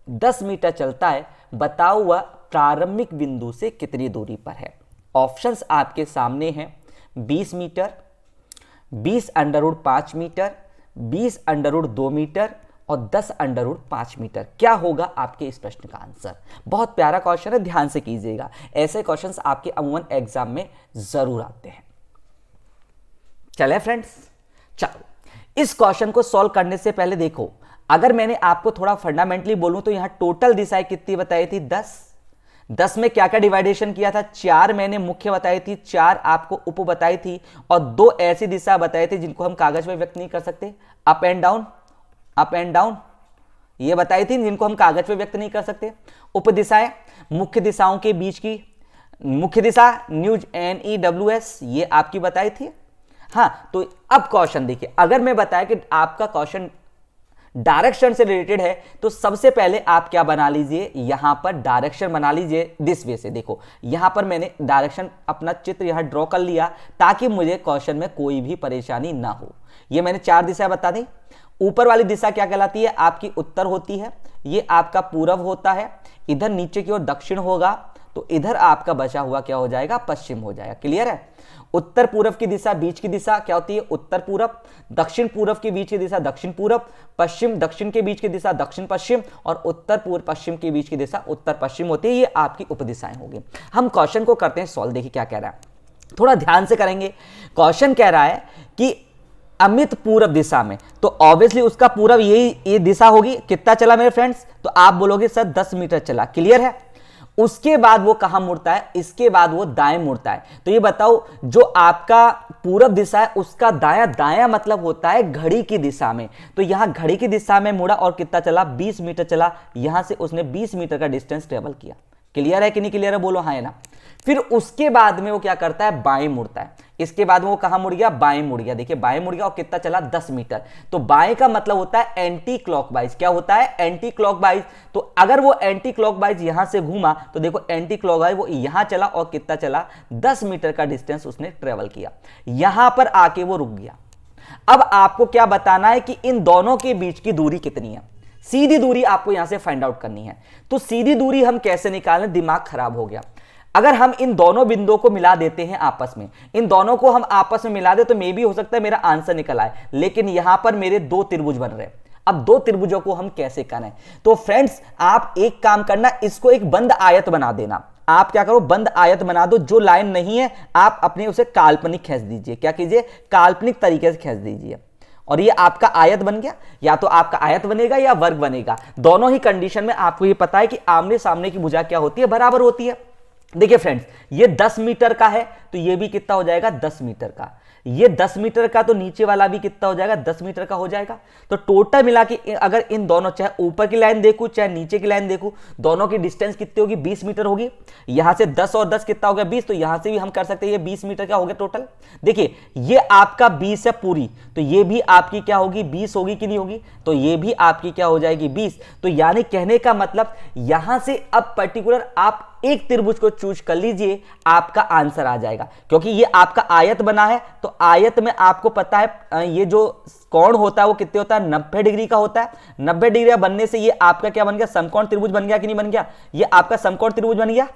10 मीटर चलता है, बताओ वह प्रारंभिक बिंदु से कितनी दूरी पर है। ऑप्शंस आपके सामने हैं, 20 मीटर, 20√5 मीटर, 20√2 मीटर और 10√5 मीटर। क्या होगा आपके इस प्रश्न का आंसर। बहुत प्यारा क्वेश्चन है, ध्यान से कीजिएगा। ऐसे क्वेश्चंस आपके अमूमन एग्जाम में जरूर आते हैं। चले फ्रेंड्स, चलो इस क्वेश्चन को सॉल्व करने से पहले देखो, अगर मैंने आपको थोड़ा फंडामेंटली बोलूं तो यहां टोटल दिशाएं कितनी बताई थी, 10 में क्या क्या डिवाइडेशन किया था, 4 मैंने मुख्य बताई थी, 4 आपको उप बताई थी, और 2 ऐसी दिशा बताई थी जिनको हम कागज में व्यक्त नहीं कर सकते, up and down, up and down, ये बताई थी जिनको हम कागज पे व्यक्त नहीं कर सकते। उप दिशाएं, मुख्य दिशाओं के बीच की मुख्य दिशा, न्यूज NEWS, ये आपकी बताई थी। हाँ, तो अब क्वेश्चन देखिए, अगर मैं बताया कि आपका क्वेश्चन डायरेक्शन से रिलेटेड है, तो सबसे पहले आप क्या बना लीजिए, यहां पर डायरेक्शन बना लीजिए दिस वे से। देखो यहां पर मैंने डायरेक्शन अपना चित्र यहां ड्रॉ कर लिया ताकि मुझे क्वेश्चन में कोई भी परेशानी ना हो। ये मैंने 4 दिशा बता दी। ऊपर वाली दिशा क्या कहलाती है, आपकी उत्तर होती है, ये आपका पूरब होता है, इधर नीचे की ओर दक्षिण होगा, तो इधर आपका बचा हुआ क्या हो जाएगा, पश्चिम हो जाएगा। क्लियर है। उत्तर पूरब की दिशा, बीच की दिशा क्या होती है, उत्तर पूरब, दक्षिण पूरब के बीच की दिशा दक्षिण पूरब, पश्चिम दक्षिण के बीच की दिशा दक्षिण पश्चिम, और उत्तर पूर्व पश्चिम के बीच की दिशा उत्तर पश्चिम होती है। ये आपकी उपदिशाएं होगी। हम क्वेश्चन को करते हैं सॉल्व। देखिए क्या कह रहा है, थोड़ा ध्यान से करेंगे। क्वेश्चन कह रहा है कि अमित पूरब दिशा में, तो ऑब्वियसली उसका पूरब ये दिशा होगी। कितना चला मेरे फ्रेंड्स, तो आप बोलोगे सर 10 मीटर चला। क्लियर है। उसके बाद वो कहां मुड़ता है, इसके बाद वो दाएं मुड़ता है। तो ये बताओ, जो आपका पूरब दिशा है उसका दाया, दाया मतलब होता है घड़ी की दिशा में। तो यहां घड़ी की दिशा में मुड़ा और कितना चला, 20 मीटर चला। यहां से उसने 20 मीटर का डिस्टेंस ट्रेवल किया। क्लियर है कि नहीं क्लियर है, बोलो हाँ है ना। फिर उसके बाद में वो क्या करता है, बाएं मुड़ता है। इसके बाद में वो कहां मुड़ गया, बाएं मुड़ गया। देखिए बाएं मुड़ गया और कितना चला, 10 मीटर। तो बाएं का मतलब होता है एंटी क्लॉकवाइज। क्या होता है, एंटी क्लॉकवाइज। तो अगर वो एंटी क्लॉकवाइज यहां से घूमा तो देखो एंटी क्लॉकवाइज वो यहां चला और कितना चला, 10 मीटर का डिस्टेंस उसने ट्रेवल किया। यहां पर आके वो रुक गया। अब आपको क्या बताना है कि इन दोनों के बीच की दूरी कितनी है। सीधी दूरी आपको यहां से फाइंड आउट करनी है। तो सीधी दूरी हम कैसे निकालें, दिमाग खराब हो गया। अगर हम इन दोनों बिंदुओं को मिला देते हैं आपस में, इन दोनों को हम आपस में मिला दे तो मे भी हो सकता है मेरा आंसर निकल आए। लेकिन यहां पर मेरे 2 त्रिभुज बन रहे। अब 2 त्रिभुजों को हम कैसे करें, तो फ्रेंड्स आप एक काम करना, इसको एक बंद आयत बना देना। आप क्या करो, बंद आयत बना दो। जो लाइन नहीं है आप अपने उसे काल्पनिक खींच दीजिए। क्या कीजिए, काल्पनिक तरीके से खींच दीजिए। और ये आपका आयत बन गया। या तो आपका आयत बनेगा या वर्ग बनेगा। दोनों ही कंडीशन में आपको ये पता है कि आमने सामने की भुजा क्या होती है, बराबर होती है। देखिए फ्रेंड्स, ये 10 मीटर का है तो ये भी कितना हो जाएगा, 10 मीटर का। ये 10 मीटर का तो नीचे वाला भी कितना हो जाएगा, 10 मीटर का हो जाएगा। तो टोटल मिला के अगर इन दोनों, चाहे ऊपर की लाइन देखूं चाहे नीचे की लाइन देखूं, दोनों की डिस्टेंस कितनी होगी, 20 मीटर होगी। यहां से 10 और 10 कितना हो गया, 20। तो यहां से भी हम कर सकते हैं, ये 20 मीटर का हो गया टोटल। देखिए ये आपका 20 है पूरी, तो ये भी आपकी क्या होगी, 20 होगी कि नहीं होगी, तो ये भी आपकी क्या हो जाएगी, 20। तो यानी कहने का मतलब यहां से अब पर्टिकुलर आप एक त्रिभुज को चूज कर लीजिए, आपका आंसर आ जाएगा। क्योंकि ये आपका आयत बना है तो आयत में आपको पता है ये जो कोण होता है वो कितने होता है, 90 डिग्री का होता है। 90 डिग्री बनने से ये आपका क्या बन गया, समकोण त्रिभुज बन गया कि नहीं बन गया, ये आपका समकोण त्रिभुज बन गया।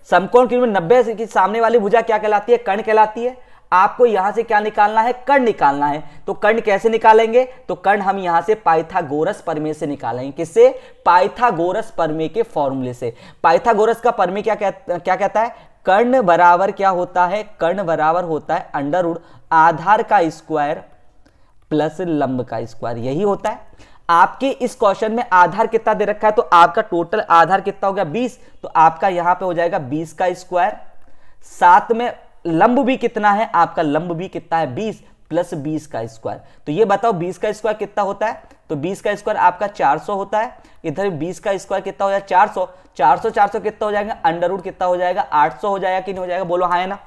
समकोण त्रिभुज 90 की सामने वाली भुजा क्या कहलाती है, कर्ण कहलाती है। आपको यहां से क्या निकालना है, कर्ण निकालना है। तो कर्ण कैसे निकालेंगे, तो कर्ण हम यहां से पाइथागोरस प्रमेय से निकालेंगे। किससे, पाइथागोरस प्रमेय के फॉर्मूले से। पाइथागोरस का प्रमेय क्या कहता है, कर्ण बराबर क्या होता है, कर्ण बराबर होता है अंडर रूट आधार का स्क्वायर प्लस लंब का स्क्वायर, यही होता है। आपके इस क्वेश्चन में आधार कितना दे रखा है, तो आपका टोटल आधार कितना हो गया, 20। तो आपका यहां पे हो जाएगा 20 का स्क्वायर, साथ में लंब भी कितना है, आपका लंब भी कितना है, 20 प्लस 20 का स्क्वायर। तो ये बताओ 20 का स्क्वायर कितना होता है, तो 20 का स्क्वायर आपका 400 होता है। इधर 20 का स्क्वायर कितना हो जाएगा, 400। 400 कितना हो जाएगा, अंडर रूट कितना हो जाएगा, 800 हो जाएगा कि नहीं हो जाएगा, बोलो हाँ है ना,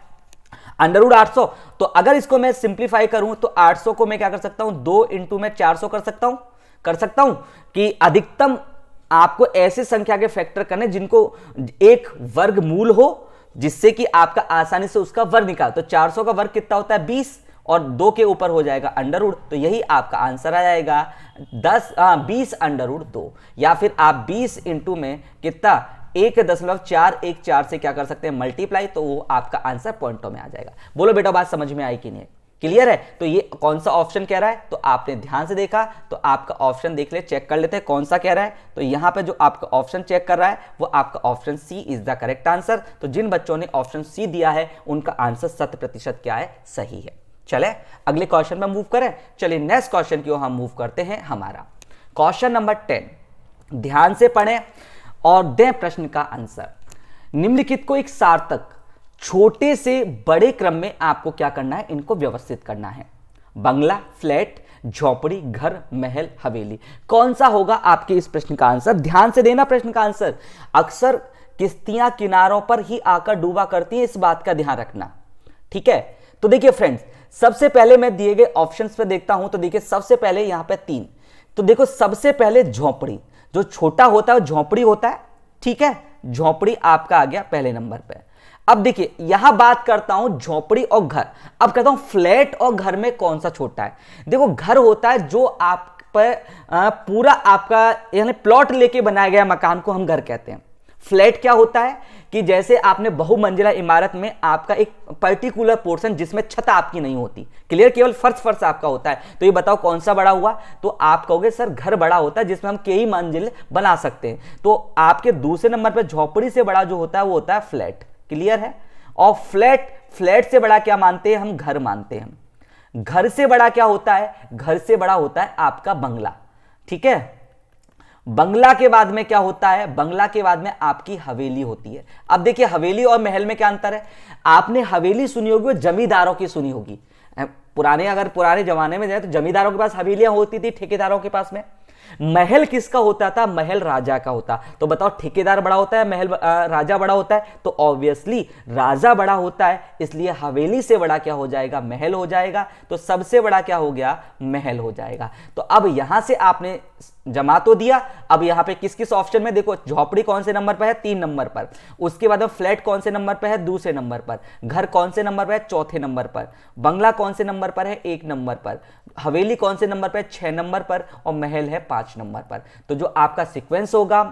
अंडर रूट 800। तो अगर इसको मैं सिंप्लीफाई करूं तो 800 को मैं क्या कर सकता हूं, 2 इंटू में 400 कर सकता हूं कि अधिकतम आपको ऐसे संख्या के फैक्टर करने जिनको एक वर्ग मूल हो, जिससे कि आपका आसानी से उसका वर्ग निकाल। तो 400 का वर्ग कितना होता है, 20, और 2 के ऊपर हो जाएगा अंडर रूट। तो यही आपका आंसर आ जाएगा 20 अंडर रूट 2। या फिर आप 20 इंटू में कितना 1.414 से क्या कर सकते हैं, मल्टीप्लाई। तो वो आपका आंसर पॉइंटों में आ जाएगा। बोलो बेटा बात समझ में आई कि नहीं, क्लियर है। तो ये कौन सा ऑप्शन कह रहा है, तो आपने ध्यान से देखा तो आपका ऑप्शन देख ले, चेक कर लेते हैं कौन सा कह रहा है। तो यहां पे जो आपका ऑप्शन चेक कर रहा है वो आपका option C is the correct answer. तो जिन बच्चों ने ऑप्शन सी दिया है उनका आंसर 100% क्या है, सही है। चले अगले क्वेश्चन में मूव करें। चलिए नेक्स्ट क्वेश्चन की ओर हम मूव करते हैं। हमारा क्वेश्चन नंबर 10, ध्यान से पढ़ें और दें प्रश्न का आंसर। निम्नलिखित को एक सार्थक छोटे से बड़े क्रम में आपको क्या करना है, इनको व्यवस्थित करना है। बंगला, फ्लैट, झोपड़ी, घर, महल, हवेली, कौन सा होगा आपके इस प्रश्न का आंसर। ध्यान से देना प्रश्न का आंसर। अक्सर किश्तियां किनारों पर ही आकर डूबा करती हैं, इस बात का ध्यान रखना, ठीक है। तो देखिए फ्रेंड्स, सबसे पहले मैं दिए गए ऑप्शंस पे देखता हूं तो देखिए सबसे पहले यहां पे 3। तो देखो सबसे पहले झोपड़ी, जो छोटा होता है झोपड़ी होता है, ठीक है। झोपड़ी आपका आ गया पहले नंबर पे। अब देखिए यहां बात करता हूं झोपड़ी और घर। अब कहता हूं फ्लैट और घर में कौन सा छोटा है। देखो घर होता है जो आप पर पूरा आपका यानी प्लॉट लेके बनाया गया मकान को हम घर कहते हैं। फ्लैट क्या होता है कि जैसे आपने बहुमंजिला इमारत में आपका एक पर्टिकुलर पोर्शन जिसमें छत आपकी नहीं होती, क्लियर, केवल फर्श आपका होता है। तो ये बताओ कौन सा बड़ा हुआ, तो आप कहोगे सर घर बड़ा होता है जिसमें हम कई मंजिल बना सकते हैं। तो आपके दूसरे नंबर पर झोपड़ी से बड़ा जो होता है वो होता है फ्लैट, क्लियर है। और फ्लैट से बड़ा क्या मानते हैं हम, घर मानते हैं। घर से बड़ा क्या होता है, घर से बड़ा होता है आपका बंगला, ठीक है। बंगला के बाद में क्या होता है, बंगला के बाद में आपकी हवेली होती है। अब देखिए हवेली और महल में क्या अंतर है। आपने हवेली सुनी होगी, जमींदारों की सुनी होगी। अगर पुराने जमाने में जाए तो जमींदारों के पास हवेलियां होती थी, ठेकेदारों के पास में। महल किसका होता था? महल राजा का होता। तो बताओ ठेकेदार बड़ा होता है, महल राजा बड़ा होता है? तो ऑब्वियसली राजा बड़ा होता है, इसलिए हवेली से बड़ा क्या हो जाएगा? महल हो जाएगा। तो सबसे बड़ा क्या हो गया? महल हो जाएगा। तो अब यहां से आपने जमा तो दिया, अब यहां पे किस किस ऑप्शन में देखो, झोपड़ी कौन से नंबर पर है? 3 नंबर पर। उसके बाद फ्लैट कौन से नंबर पर है? दूसरे नंबर पर। घर कौन से नंबर पर है? चौथे नंबर पर। बंगला कौन से नंबर पर है? 1 नंबर पर। हवेली कौन से नंबर पर है? 6 नंबर पर। और महल है 5 नंबर पर। तो जो आपका सीक्वेंस होगा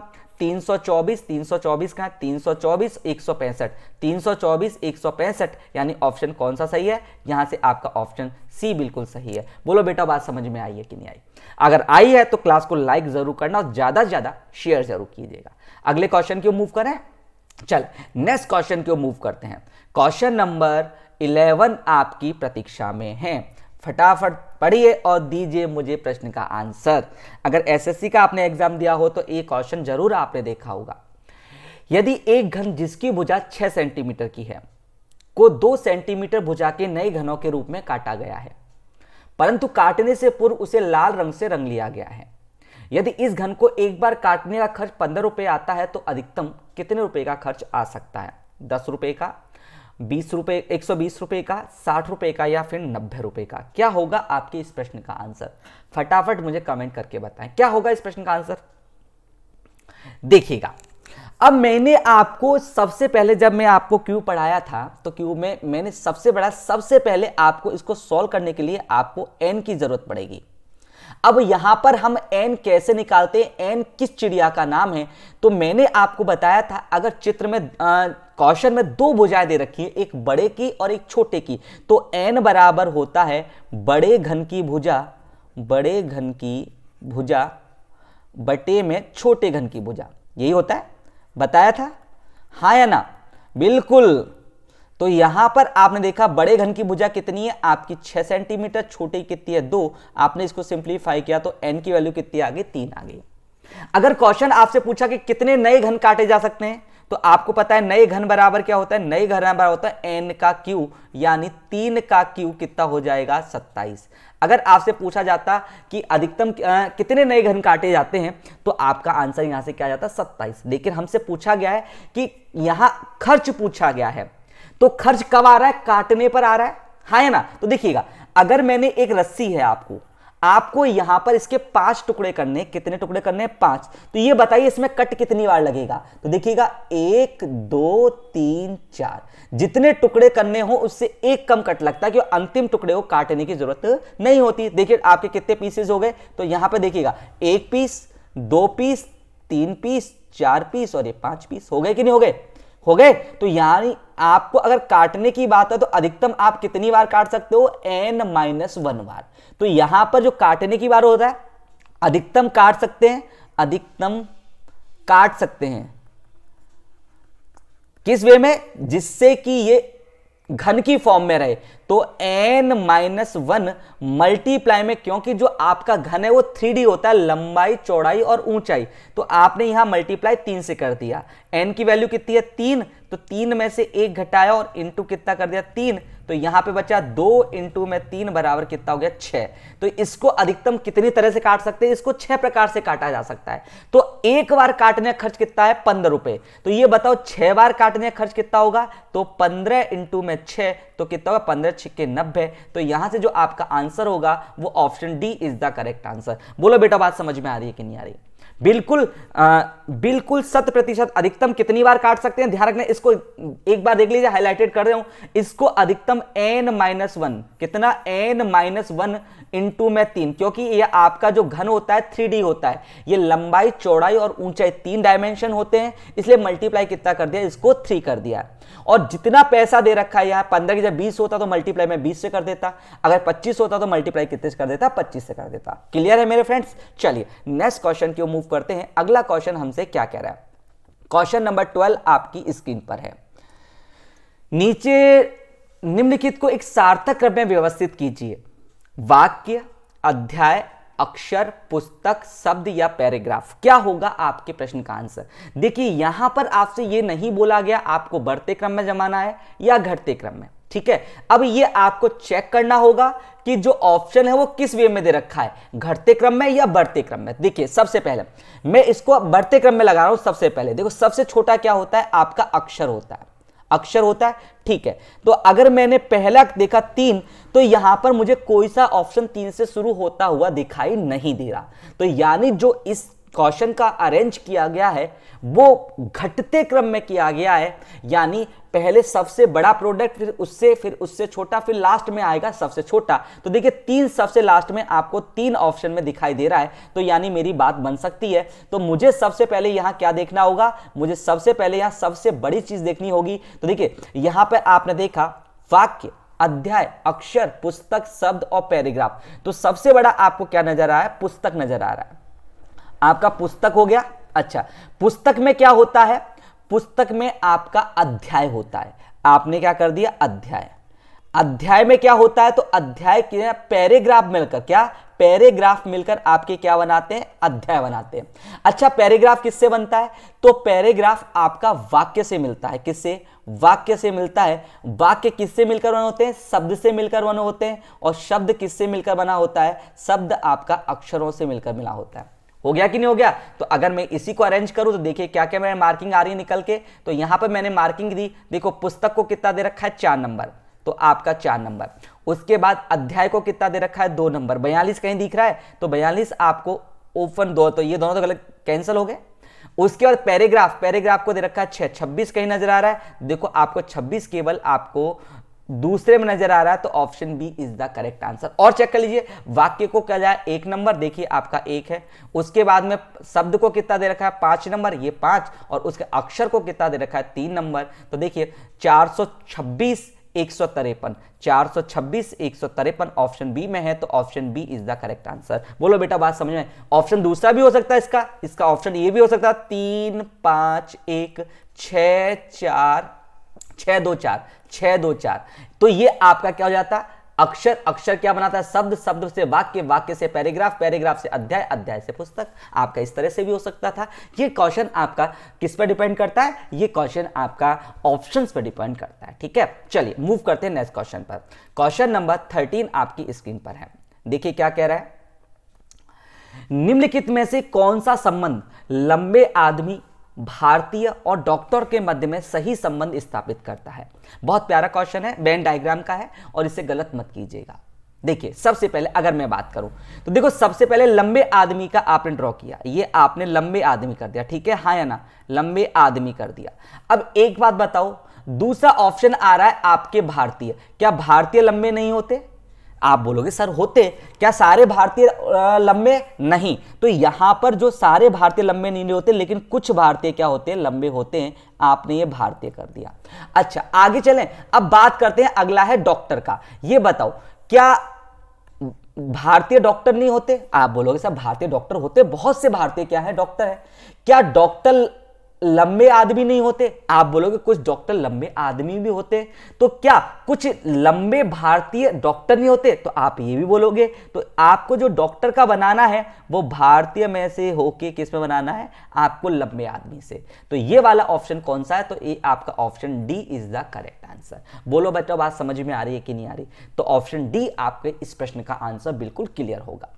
324, 324 का 324 165, 324 165, यानी ऑप्शन कौन सा सही है? यहां से आपका ऑप्शन सी बिल्कुल सही है। बोलो बेटा बात समझ में आई है कि नहीं आई? अगर आई है तो क्लास को लाइक जरूर करना और ज्यादा से ज्यादा शेयर जरूर कीजिएगा। अगले क्वेश्चन की ओर मूव करें। चल नेक्स्ट क्वेश्चन की ओर मूव करते हैं। क्वेश्चन नंबर 11 आपकी प्रतीक्षा में है। फटाफट पढ़िए और दीजिए मुझे प्रश्न का आंसर। अगर एसएससी का आपने एग्जाम दिया हो तो एक क्वेश्चन जरूर आपने देखा होगा। यदि एक घन जिसकी भुजा 6 सेंटीमीटर की है को 2 सेंटीमीटर भुजा के नए घनों के रूप में काटा गया है, परंतु काटने से पूर्व उसे लाल रंग से रंग लिया गया है। यदि इस घन को एक बार काटने का खर्च 15 रुपए आता है तो अधिकतम कितने रुपए का खर्च आ सकता है? 10 रुपए का, 20 रुपए, 120 रुपए का, 60 रुपए का, या फिर 90 रुपए का? क्या होगा आपके इस प्रश्न का आंसर? फटाफट मुझे कमेंट करके बताएं क्या होगा इस प्रश्न का आंसर। देखिएगा, अब मैंने आपको सबसे पहले जब मैं आपको क्यू पढ़ाया था तो क्यू में मैंने सबसे पहले आपको इसको सॉल्व करने के लिए आपको एन की जरूरत पड़ेगी। अब यहां पर हम एन कैसे निकालते हैं? एन किस चिड़िया का नाम है? तो मैंने आपको बताया था, अगर चित्र में क्वेश्चन में 2 भुजाएं दे रखी है, एक बड़े की और एक छोटे की, तो एन बराबर होता है बड़े घन की भुजा बटे में छोटे घन की भुजा। यही होता है, बताया था, हाँ या ना? बिल्कुल। तो यहां पर आपने देखा बड़े घन की भुजा कितनी है आपकी? 6 सेंटीमीटर। छोटी कितनी है? 2। आपने इसको सिंप्लीफाई किया तो एन की वैल्यू कितनी आ गई? 3 आ गई। अगर क्वेश्चन आपसे पूछा कि कितने नए घन काटे जा सकते हैं, तो आपको पता है नए घन बराबर क्या होता है? नए घन बराबर होता है एन का क्यू, यानी 3 का क्यू कितना हो जाएगा? 27। अगर आपसे पूछा जाता कि अधिकतम कितने नए घन काटे जाते हैं, तो आपका आंसर यहां से क्या आ जाता? 27। लेकिन हमसे पूछा गया है कि यहां खर्च पूछा गया है, तो खर्च कब आ रहा है? काटने पर आ रहा है, हाँ या ना? तो देखिएगा, अगर मैंने एक रस्सी है, आपको यहां पर इसके 5 टुकड़े करने, कितने टुकड़े करने? 5। तो ये बताइए इसमें कट कितनी बार लगेगा? तो देखिएगा 1 2 3 4, जितने टुकड़े करने हो उससे एक कम कट लगता है, क्योंकि अंतिम टुकड़े को काटने की जरूरत नहीं होती। देखिए आपके कितने पीसेस हो गए, तो यहां पर देखिएगा 1 पीस, 2 पीस, 3 पीस, 4 पीस और ये 5 पीस। हो गए कि नहीं हो गए? हो गए। तो यानी आपको अगर काटने की बात है तो अधिकतम आप कितनी बार काट सकते हो? n-1 बार। तो यहां पर जो काटने की बार होता है, अधिकतम काट सकते हैं किस वे में? जिससे कि ये घन की फॉर्म में रहे। तो n-1 मल्टीप्लाई में, क्योंकि जो आपका घन है वो 3D होता है, लंबाई, चौड़ाई और ऊंचाई, तो आपने यहां मल्टीप्लाई 3 से कर दिया। n की वैल्यू कितनी है? 3। तो 3 में से 1 घटाया और इंटू कितना कर दिया? 3। तो यहां पे बचा 2 इंटू में 3 बराबर कितना हो गया? 6। तो इसको अधिकतम कितनी तरह से काट सकते हैं? इसको 6 प्रकार से काटा जा सकता है। तो एक बार काटने का खर्च कितना है? 15 रुपए। तो ये बताओ 6 बार काटने का खर्च कितना होगा? तो 15 इंटू में 6, तो कितना होगा? 15 6 90। तो यहां से जो आपका आंसर होगा वो option D is the correct answer. बोलो बेटा बात समझ में आ रही है कि नहीं आ रही? बिल्कुल 100% अधिकतम कितनी बार काट सकते हैं? ध्यान रखना, इसको एक बार देख लीजिए, हाईलाइटेड कर रहे हूं। इसको अधिकतम n-1, कितना? n-1 इंटू में 3, क्योंकि ये आपका जो घन होता है 3D होता है, ये लंबाई, चौड़ाई और ऊंचाई 3 डायमेंशन होते हैं, इसलिए मल्टीप्लाई कितना कर दिया? इसको 3 कर दिया। और जितना पैसा दे रखा है यहाँ 15 की जब 20 होता तो मल्टीप्लाई में 20 से कर देता, अगर 25 होता तो मल्टीप्लाई कितने से कर देता? 25 से कर देता। क्लियर है मेरे फ्रेंड्स? चलिए नेक्स्ट क्वेश्चन की ओर मूव करते हैं। अगला क्वेश्चन हमसे क्या कह रहा है? क्वेश्चन नंबर 12 आपकी स्क्रीन पर है। नीचे निम्नलिखित को एक सार्थक क्रम में व्यवस्थित कीजिए। वाक्य, अध्याय, अक्षर, पुस्तक, शब्द या पैराग्राफ। क्या होगा आपके प्रश्न का आंसर? देखिए यहां पर आपसे यह नहीं बोला गया आपको बढ़ते क्रम में जमाना है या घटते क्रम में। ठीक है, अब ये आपको चेक करना होगा कि जो ऑप्शन है वो किस वे में दे रखा है, घटते क्रम में या बढ़ते क्रम में। देखिए सबसे पहले मैं इसको बढ़ते क्रम में लगा रहा हूं। सबसे पहले देखो, सबसे छोटा क्या होता है, आपका अक्षर होता है, अक्षर होता है, ठीक है। तो अगर मैंने पहला देखा 3, तो यहां पर मुझे कोई सा ऑप्शन 3 से शुरू होता हुआ दिखाई नहीं दे रहा। तो यानी जो इस क्वेश्चन का अरेंज किया गया है वो घटते क्रम में किया गया है, यानी पहले सबसे बड़ा प्रोडक्ट, फिर उससे छोटा, फिर लास्ट में आएगा सबसे छोटा। तो देखिए 3 सबसे लास्ट में आपको 3 ऑप्शन में दिखाई दे रहा है, तो यानी मेरी बात बन सकती है। तो मुझे सबसे पहले यहां क्या देखना होगा, मुझे सबसे पहले यहां सबसे बड़ी चीज देखनी होगी। तो देखिए यहां पर आपने देखा वाक्य, अध्याय, अक्षर, पुस्तक, शब्द और पैराग्राफ। तो सबसे बड़ा आपको क्या नजर आ रहा है, पुस्तक नजर आ रहा है। आपका पुस्तक हो गया। अच्छा, पुस्तक में क्या होता है, पुस्तक में आपका अध्याय होता है। आपने क्या कर दिया, अध्याय। अध्याय में क्या होता है, तो अध्याय के पैराग्राफ मिलकर, क्या पैराग्राफ मिलकर आपके क्या बनाते हैं, अध्याय बनाते हैं। अच्छा, पैराग्राफ किससे बनता है, तो पैराग्राफ आपका वाक्य से मिलता है। किससे, वाक्य से मिलता है। वाक्य किससे मिलकर बने होते हैं, शब्द से मिलकर बने होते हैं। और शब्द किससे मिलकर बना होता है, शब्द आपका अक्षरों से मिलकर मिला होता है। हो गया कि नहीं हो गया। तो अगर मैं इसी को अरेंज करूं तो देखिए क्या क्या मेरी मार्किंग आ रही है निकल के। तो यहां पर मैंने मार्किंग दी, देखो पुस्तक को कितना दे रखा है, 4 नंबर, तो आपका 4 नंबर। उसके बाद अध्याय को कितना दे रखा है, 2 नंबर। 42 कहीं दिख रहा है, तो 42 आपको ओपन 2, तो ये दोनों तो गलत कैंसिल हो गए। उसके बाद पैराग्राफ, पैराग्राफ को दे रखा है 6, 26 कहीं नजर आ रहा है, देखो आपको 26 केवल आपको दूसरे में नजर आ रहा है, तो option B is the correct answer. और चेक कर लीजिए, वाक्य को क्या जाए 1 नंबर, देखिए आपका 1 है। उसके बाद में शब्द को कितना दे रखा है, 5 नंबर, ये 5। और उसके अक्षर को कितना दे रखा है, 3 नंबर। तो देखिए 426 153, 426 153 ऑप्शन बी में है, तो option B is the correct answer. बोलो बेटा बात समझ में। ऑप्शन दूसरा भी हो सकता है, इसका ऑप्शन ये भी हो सकता है 3 5 1 6 4 6 2 4 6 2 4। तो ये आपका क्या हो जाता है, अक्षर, अक्षर क्या बनाता है, शब्द, शब्द से वाक्य, वाक्य से पैराग्राफ, पैराग्राफ से अध्याय, अध्याय से पुस्तक। आपका इस तरह से भी हो सकता था। ये क्वेश्चन आपका किस पर डिपेंड करता है, ये क्वेश्चन आपका ऑप्शंस पर डिपेंड करता है। ठीक है, चलिए मूव करते हैं नेक्स्ट क्वेश्चन पर। क्वेश्चन नंबर 13 आपकी स्क्रीन पर है। देखिए क्या कह रहा है, निम्नलिखित में से कौन सा संबंध लंबे आदमी, भारतीय और डॉक्टर के मध्य में सही संबंध स्थापित करता है। बहुत प्यारा क्वेश्चन है, वेन डायग्राम का है और इसे गलत मत कीजिएगा। देखिए सबसे पहले अगर मैं बात करूं तो देखो, सबसे पहले लंबे आदमी का आपने ड्रॉ किया, ये आपने लंबे आदमी कर दिया, ठीक है, हाँ या ना, लंबे आदमी कर दिया। अब एक बात बताओ, दूसरा ऑप्शन आ रहा है आपके भारतीय, क्या भारतीय लंबे नहीं होते? आप बोलोगे सर होते, क्या सारे भारतीय लंबे? नहीं। तो यहां पर जो सारे भारतीय लंबे नहीं होते, लेकिन कुछ भारतीय क्या होते हैं, लंबे होते हैं। आपने ये भारतीय कर दिया। अच्छा आगे चलें, अब बात करते हैं, अगला है डॉक्टर का। ये बताओ क्या भारतीय डॉक्टर नहीं होते? आप बोलोगे सर भारतीय डॉक्टर होते, बहुत से भारतीय क्या है, डॉक्टर है। क्या डॉक्टर लंबे आदमी नहीं होते? आप बोलोगे कुछ डॉक्टर लंबे आदमी भी होते। तो क्या कुछ लंबे भारतीय डॉक्टर नहीं होते? तो आप ये भी बोलोगे। तो आपको जो डॉक्टर का बनाना है वो भारतीय में से होके किस में बनाना है, आपको लंबे आदमी से। तो ये वाला ऑप्शन कौन सा है, तो ये आपका option D is the correct answer. बोलो बच्चों बात समझ में आ रही है कि नहीं आ रही? तो ऑप्शन डी आपके इस प्रश्न का आंसर बिल्कुल क्लियर होगा।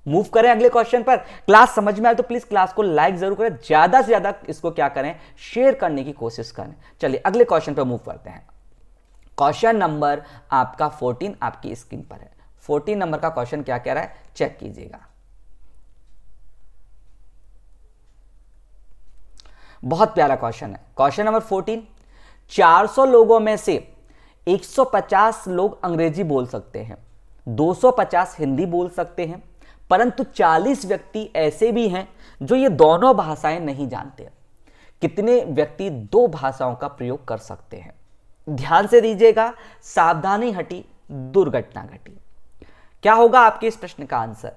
मूव करें अगले क्वेश्चन पर। क्लास समझ में आए तो प्लीज क्लास को लाइक जरूर करें, ज्यादा से ज्यादा इसको क्या करें, शेयर करने की कोशिश करें। चलिए अगले क्वेश्चन पर मूव करते हैं। क्वेश्चन नंबर आपका 14 आपकी स्क्रीन पर है। 14 नंबर का क्वेश्चन क्या कह रहा है, चेक कीजिएगा। बहुत प्यारा क्वेश्चन है। क्वेश्चन नंबर 14, 400 लोगों में से 150 लोग अंग्रेजी बोल सकते हैं, 250 हिंदी बोल सकते हैं, परंतु 40 व्यक्ति ऐसे भी हैं जो ये दोनों भाषाएं नहीं जानते। कितने व्यक्ति 2 भाषाओं का प्रयोग कर सकते हैं? ध्यान से दीजिएगा, सावधानी हटी दुर्घटना घटी। क्या होगा आपके इस प्रश्न का आंसर?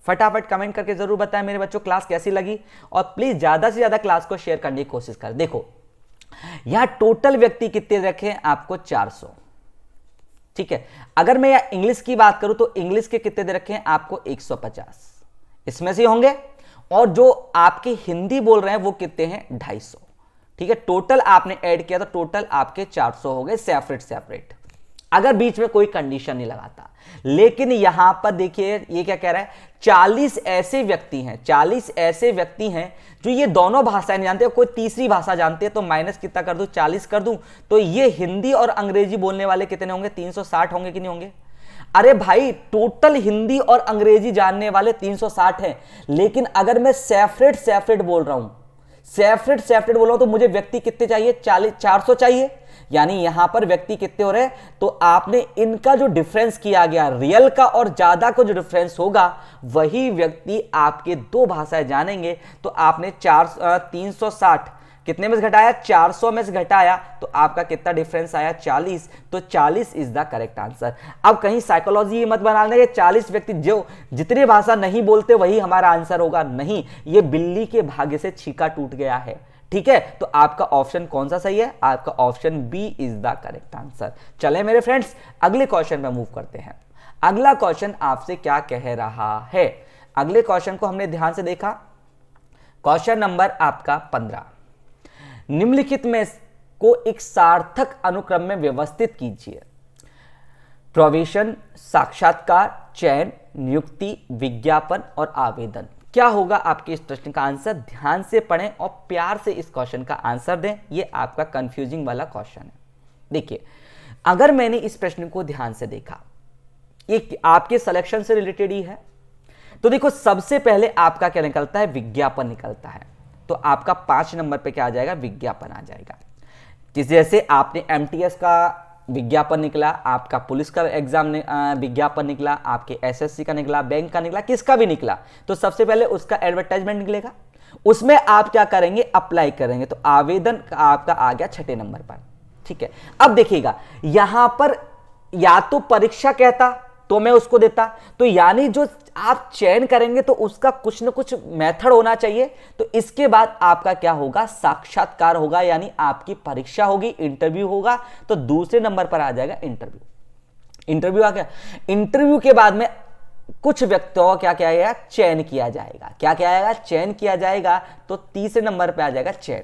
फटाफट कमेंट करके जरूर बताएं मेरे बच्चों क्लास कैसी लगी, और प्लीज ज्यादा से ज्यादा क्लास को शेयर करने की कोशिश करें। देखो यहां टोटल व्यक्ति कितने रखे हैं आपको, 400, ठीक है। अगर मैं इंग्लिश की बात करूं तो इंग्लिश के कितने दे रखे हैं आपको, 150 इसमें से होंगे, और जो आपके हिंदी बोल रहे हैं वो कितने हैं, 250, ठीक है। टोटल आपने ऐड किया तो टोटल आपके 400 हो गए सेपरेट सेपरेट। अगर बीच में कोई कंडीशन नहीं लगाता। लेकिन यहां पर देखिए ये क्या कह रहा है, 40 ऐसे व्यक्ति हैं, 40 ऐसे व्यक्ति हैं जो ये दोनों भाषाएं नहीं जानते, कोई तीसरी भाषा जानते हैं, तो माइनस कितना कर दूं, 40 कर दूं, तो ये हिंदी और अंग्रेजी बोलने वाले कितने होंगे, 360 होंगे कि नहीं होंगे। अरे भाई टोटल हिंदी और अंग्रेजी जानने वाले 360 हैं, लेकिन अगर मैं सेपरेट सेपरेट बोल रहा हूं, सेपरेट सेपरेट बोल रहा हूं, तो मुझे व्यक्ति कितने चाहिए, 400 चाहिए। यानी यहां पर व्यक्ति कितने हो रहे हैं, तो आपने इनका जो डिफरेंस किया गया, रियल का और ज्यादा का जो डिफरेंस होगा, वही व्यक्ति आपके दो भाषाएं जानेंगे। तो आपने 360 कितने में से घटाया, 400 में से घटाया, तो आपका कितना डिफरेंस आया, 40। तो 40 इज द करेक्ट आंसर। अब कहीं साइकोलॉजी मत बनाने के 40 व्यक्ति जो जितनी भाषा नहीं बोलते वही हमारा आंसर होगा, नहीं, ये बिल्ली के भाग्य से छीका टूट गया है। ठीक है, तो आपका ऑप्शन कौन सा सही है, आपका option B is the correct answer. चले मेरे फ्रेंड्स अगले क्वेश्चन में मूव करते हैं। अगला क्वेश्चन आपसे क्या कह रहा है, अगले क्वेश्चन को हमने ध्यान से देखा। क्वेश्चन नंबर आपका 15, निम्नलिखित में को एक सार्थक अनुक्रम में व्यवस्थित कीजिए। प्रवेशन, साक्षात्कार, चयन, नियुक्ति, विज्ञापन और आवेदन। क्या होगा आपके इस प्रश्न का आंसर, ध्यान से पढ़ें और प्यार से इस क्वेश्चन का आंसर दें। ये आपका कंफ्यूजिंग वाला क्वेश्चन है। देखिए अगर मैंने इस प्रश्न को ध्यान से देखा, ये आपके सिलेक्शन से रिलेटेड ही है, तो देखो सबसे पहले आपका क्या निकलता है, विज्ञापन निकलता है। तो आपका 5 नंबर पे क्या आ जाएगा, विज्ञापन आ जाएगा। जैसे आपने एमटीएस का विज्ञापन निकला, आपका पुलिस का एग्जाम विज्ञापन निकला, आपके एसएससी का निकला, बैंक का निकला, किसका भी निकला, तो सबसे पहले उसका एडवर्टाइजमेंट निकलेगा, उसमें आप क्या करेंगे, अप्लाई करेंगे। तो आवेदन आपका आ गया 6 नंबर पर। ठीक है, अब देखिएगा यहां पर या तो परीक्षा कहता तो मैं उसको देता, तो यानी जो आप चयन करेंगे तो उसका कुछ ना कुछ मेथड होना चाहिए। तो इसके बाद आपका क्या होगा, साक्षात्कार होगा, यानी आपकी परीक्षा होगी, इंटरव्यू होगा। तो दूसरे नंबर पर आ जाएगा इंटरव्यू। इंटरव्यू आ गया, इंटरव्यू के बाद में कुछ व्यक्तियों का क्या किया जाएगा, चयन किया जाएगा। क्या किया जाएगा, चयन किया जाएगा। तो तीसरे नंबर पर आ जाएगा चयन।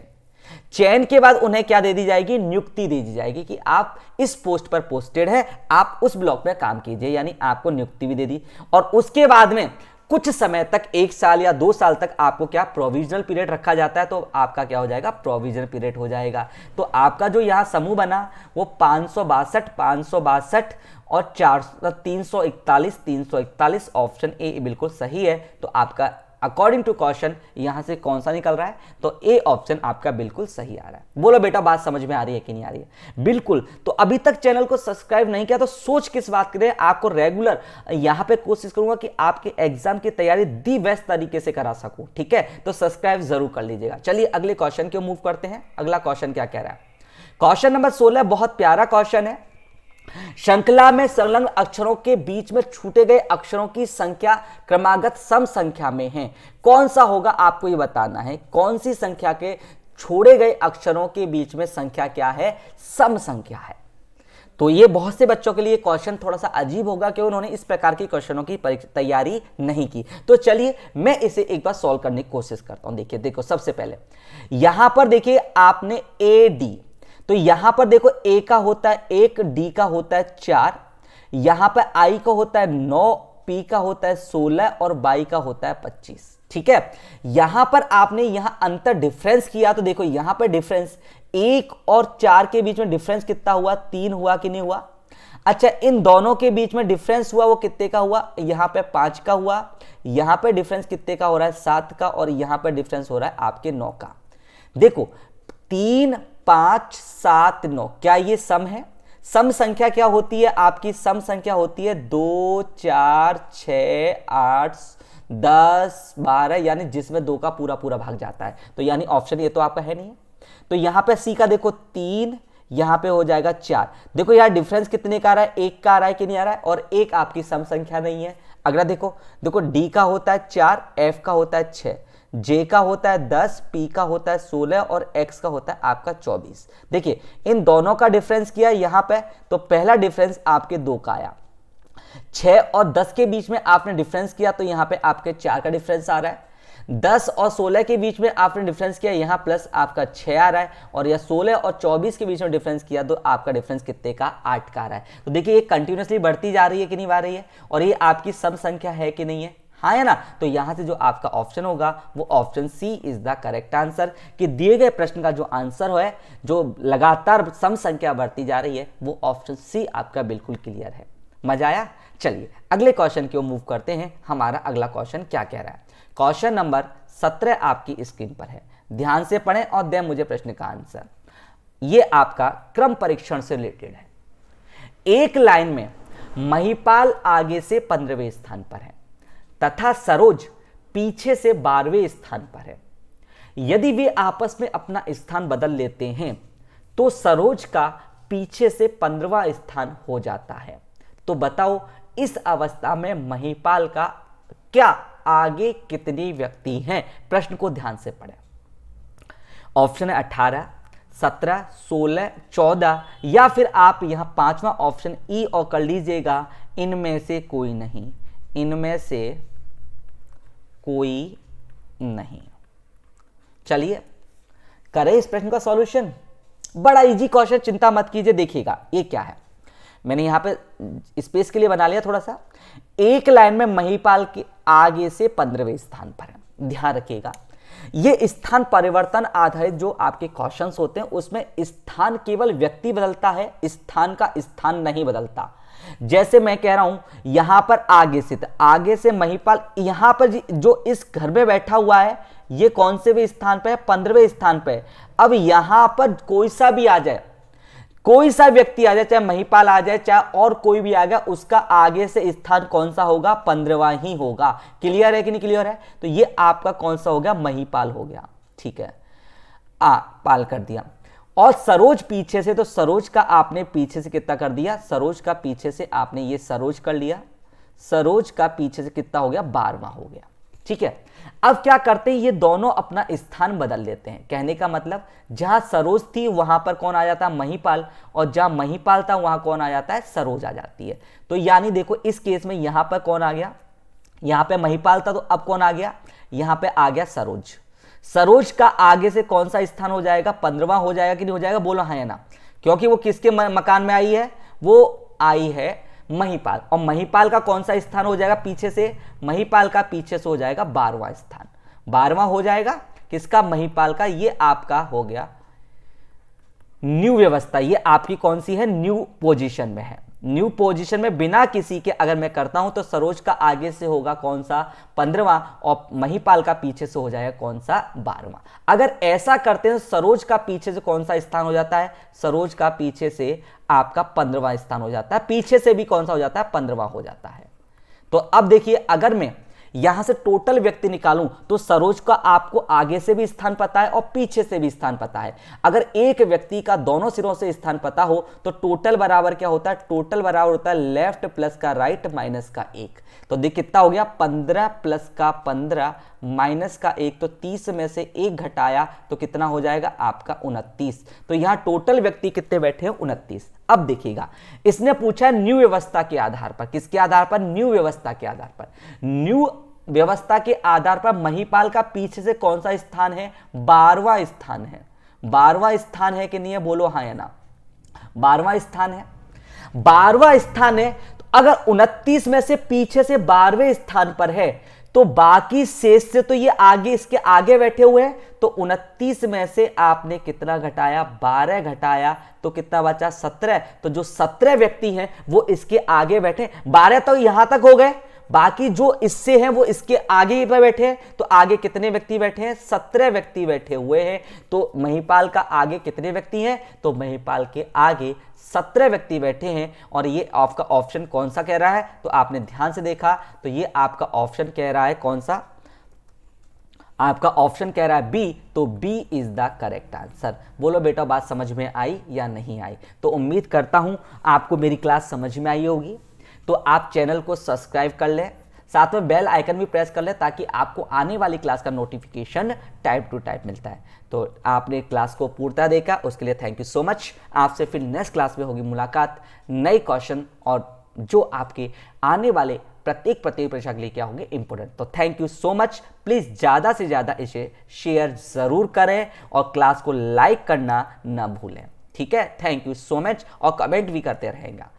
चयन के बाद उन्हें क्या दे दी जाएगी, नियुक्ति दे दी जाएगी कि आप इस पोस्ट पर पोस्टेड है, आप उस ब्लॉक में काम कीजिए, यानी आपको नियुक्ति भी दे दी। और उसके बाद में कुछ समय तक, 1 साल या 2 साल तक आपको क्या प्रोविजनल पीरियड रखा जाता है। तो आपका क्या हो जाएगा, प्रोविजनल पीरियड हो जाएगा। तो आपका जो यहां समूह बना वो 562 और 341 ऑप्शन ए बिल्कुल सही है। तो आपका अकॉर्डिंग टू क्वेश्चन यहां से कौन सा निकल रहा है, तो ए ऑप्शन आपका बिल्कुल सही आ रहा है। बोलो बेटा बात समझ में आ रही है कि नहीं आ रही है, बिल्कुल। तो अभी तक चैनल को सब्सक्राइब नहीं किया तो सोच किस बात करें, आपको रेगुलर यहां पे कोशिश करूंगा कि आपके एग्जाम की तैयारी दी बेस्ट तरीके से करा सकूं। ठीक है, तो सब्सक्राइब जरूर कर लीजिएगा। चलिए अगले क्वेश्चन की मूव करते हैं। अगला क्वेश्चन क्या कह रहा है, क्वेश्चन नंबर 16 बहुत प्यारा क्वेश्चन है। श्रृंखला में संलग्न अक्षरों के बीच में छूटे गए अक्षरों की संख्या क्रमागत सम संख्या में है। कौन सा होगा आपको ये बताना है, कौन सी संख्या के छोड़े गए अक्षरों के बीच में संख्या क्या है, सम संख्या है। तो ये बहुत से बच्चों के लिए क्वेश्चन थोड़ा सा अजीब होगा कि उन्होंने इस प्रकार की क्वेश्चनों की तैयारी नहीं की। तो चलिए मैं इसे एक बार सॉल्व करने की कोशिश करता हूं। देखो सबसे पहले यहां पर देखिए आपने ए डी, तो यहां पर देखो ए का होता है 1, डी का होता है 4, यहां पर आई का होता है 9, पी का होता है 16 और बाई का होता है 25। ठीक है, यहां पर आपने यहां अंतर डिफरेंस किया, तो देखो यहां पर डिफरेंस 1 और 4 के बीच में डिफरेंस कितना हुआ, 3 हुआ कि नहीं हुआ। अच्छा, इन दोनों के बीच में डिफरेंस हुआ वो कितने का हुआ, यहां पे 5 का हुआ, यहां पे डिफरेंस कितने का हो रहा है, 7 का, और यहां पे डिफरेंस हो रहा है आपके 9 का। देखो 3, 5, 7, 9, क्या ये सम है। सम संख्या क्या होती है आपकी, सम संख्या होती है 2, 4, 6, 8, 10, 12, यानी जिसमें 2 का पूरा पूरा भाग जाता है। तो यानी ऑप्शन ये तो आपका है नहीं है। तो यहां पे सी का देखो 3, यहां पे हो जाएगा 4। देखो यार डिफरेंस कितने का आ रहा है, 1 का आ रहा है कि नहीं आ रहा है, और 1 आपकी सम संख्या नहीं है। अगला देखो डी का होता है 4, एफ का होता है 6, जे का होता है 10, पी का होता है 16 और एक्स का होता है आपका 24। देखिए इन दोनों का डिफरेंस किया यहां पे, तो पहला डिफरेंस आपके 2 का आया। 6 और 10 के बीच में आपने डिफरेंस किया तो यहां पे आपके 4 का डिफरेंस आ रहा है। 10 और 16 के बीच में आपने डिफरेंस किया, यहाँ प्लस आपका 6 आ रहा है, और यह 16 और 24 के बीच में डिफरेंस किया तो आपका डिफरेंस कितने का 8 का आ रहा है। तो देखिए ये कंटिन्यूसली बढ़ती जा रही है कि नहीं आ रही है, और ये आपकी सम संख्या है कि नहीं है, हाँ है ना। तो यहां से जो आपका ऑप्शन होगा वो option C is the correct answer, कि दिए गए प्रश्न का जो आंसर है जो लगातार सम संख्या बढ़ती जा रही है वो ऑप्शन सी आपका बिल्कुल क्लियर है। मजा आया? चलिए अगले क्वेश्चन की ओर मूव करते हैं। हमारा अगला क्वेश्चन क्या कह रहा है? क्वेश्चन नंबर 17 आपकी स्क्रीन पर है, ध्यान से पढ़ें और दें मुझे प्रश्न का आंसर। ये आपका क्रम परीक्षण से रिलेटेड है। एक लाइन में महिपाल आगे से 15वें स्थान पर है तथा सरोज पीछे से 12वें स्थान पर है। यदि वे आपस में अपना स्थान बदल लेते हैं तो सरोज का पीछे से 15वां स्थान हो जाता है। तो बताओ इस अवस्था में महिपाल का क्या आगे कितने व्यक्ति हैं? प्रश्न को ध्यान से पढ़ें। ऑप्शन है 18, 17, 16, 14, या फिर आप यहां पांचवा ऑप्शन ई और कर लीजिएगा, इनमें से कोई नहीं, इनमें से कोई नहीं। चलिए करें इस प्रश्न का सॉल्यूशन। बड़ा इजी क्वेश्चन, चिंता मत कीजिए। देखिएगा ये क्या है, मैंने यहां पे स्पेस के लिए बना लिया थोड़ा सा। एक लाइन में महिपाल के आगे से 15वें स्थान पर है। ध्यान रखिएगा ये स्थान परिवर्तन आधारित जो आपके क्वेश्चंस होते हैं उसमें स्थान केवल व्यक्ति बदलता है, स्थान का स्थान नहीं बदलता। जैसे मैं कह रहा हूं यहां पर आगे से महिपाल यहां पर जो इस घर में बैठा हुआ है ये कौन से भी स्थान पे है? 15वें स्थान पे। अब यहां पर कोई सा भी आ जाए, कोई सा व्यक्ति आ जाए, चाहे महिपाल आ जाए चाहे और कोई भी आ गया, उसका आगे से स्थान कौन सा होगा? 15वां ही होगा। क्लियर है कि नहीं क्लियर है? तो ये आपका कौन सा हो गया? महिपाल हो गया। ठीक है, पाल कर दिया। और सरोज पीछे से, तो सरोज का आपने पीछे से कितना कर दिया? सरोज का पीछे से आपने ये सरोज कर लिया, सरोज का पीछे से कितना हो गया? 12वां हो गया। ठीक है, अब क्या करते हैं, ये दोनों अपना स्थान बदल लेते हैं। कहने का मतलब जहां सरोज थी वहां पर कौन आ जाता है? महिपाल, और जहां महिपाल था वहां कौन आ जाता है? सरोज आ जाती है। तो यानी देखो इस केस में यहां पर कौन आ गया? यहां पे महिपाल था तो अब कौन आ गया? यहां पे आ गया सरोज। सरोज का आगे से कौन सा स्थान हो जाएगा? 15वां हो जाएगा कि नहीं हो जाएगा? बोलो हाँ या ना। क्योंकि वो किसके मकान में आई है? वो आई है महिपाल, और महिपाल का कौन सा स्थान हो जाएगा पीछे से? महिपाल का पीछे से हो जाएगा 12वां स्थान। 12वां हो जाएगा किसका? महिपाल का। ये आपका हो गया न्यू व्यवस्था। ये आपकी कौन सी है? न्यू पोजीशन में है। न्यू पोजीशन में बिना किसी के अगर मैं करता हूं तो सरोज का आगे से होगा कौन सा? 15वां, और महिपाल का पीछे से हो जाएगा कौन सा? 12वां। अगर ऐसा करते हैं सरोज का पीछे से कौन सा स्थान हो जाता है? सरोज का पीछे से आपका 15वां स्थान हो जाता है। पीछे से भी कौन सा हो जाता है? 15वां हो जाता है। तो अब देखिए अगर मैं यहां से टोटल व्यक्ति निकालूं तो सरोज का आपको आगे से भी स्थान पता है और पीछे से भी स्थान पता है। अगर एक व्यक्ति का दोनों सिरों से स्थान पता हो तो टोटल बराबर क्या होता है? टोटल बराबर होता है लेफ्ट प्लस का राइट माइनस का 1। तो देख कितना हो गया? 15 प्लस का 15 माइनस का 1, तो 30 में से 1 घटाया तो कितना हो जाएगा? आपका 29। तो यहां टोटल व्यक्ति कितने बैठे हैं? 29। अब देखिएगा इसने पूछा न्यू व्यवस्था के आधार पर। किसके आधार पर? न्यू व्यवस्था के आधार पर। न्यू व्यवस्था के आधार पर महिपाल का पीछे से कौन सा स्थान है? 12वां स्थान है। 12वां स्थान है कि नहीं है? बोलो हाँ या ना। 12वां स्थान है। 12वां स्थान है तो अगर 29 में से पीछे से 12वें स्थान पर है तो बाकी शेष से तो ये आगे इसके आगे बैठे हुए हैं, तो 29 में से आपने कितना घटाया? 12 घटाया तो कितना बचा? 17। तो जो 17 व्यक्ति हैं वो इसके आगे बैठे। 12 तो यहां तक हो गए, बाकी जो इससे हैं वो इसके आगे पर बैठे हैं। तो आगे कितने व्यक्ति बैठे हैं? 17 व्यक्ति बैठे हुए हैं। तो महिपाल का आगे कितने व्यक्ति हैं? तो महिपाल के आगे 17 व्यक्ति बैठे हैं। और ये आपका ऑप्शन कौन सा कह रहा है? तो आपने ध्यान से देखा तो ये आपका ऑप्शन कह रहा है कौन सा? आपका ऑप्शन कह रहा है बी। तो B is the correct answer. बोलो बेटा बात समझ में आई या नहीं आई? तो उम्मीद करता हूं आपको मेरी क्लास समझ में आई होगी। तो आप चैनल को सब्सक्राइब कर लें, साथ में बेल आइकन भी प्रेस कर लें ताकि आपको आने वाली क्लास का नोटिफिकेशन टाइम टू टाइम मिलता है। तो आपने क्लास को पूर्णतः देखा उसके लिए थैंक यू सो मच। आपसे फिर नेक्स्ट क्लास में होगी मुलाकात नए क्वेश्चन और जो आपके आने वाले प्रत्येक परीक्षा के लिए क्या होंगे, इंपॉर्टेंट। तो thank you so much. Please ज्यादा से ज्यादा इसे शेयर जरूर करें और क्लास को लाइक करना ना भूलें, ठीक है। थैंक यू सो मच और कमेंट भी करते रहेगा।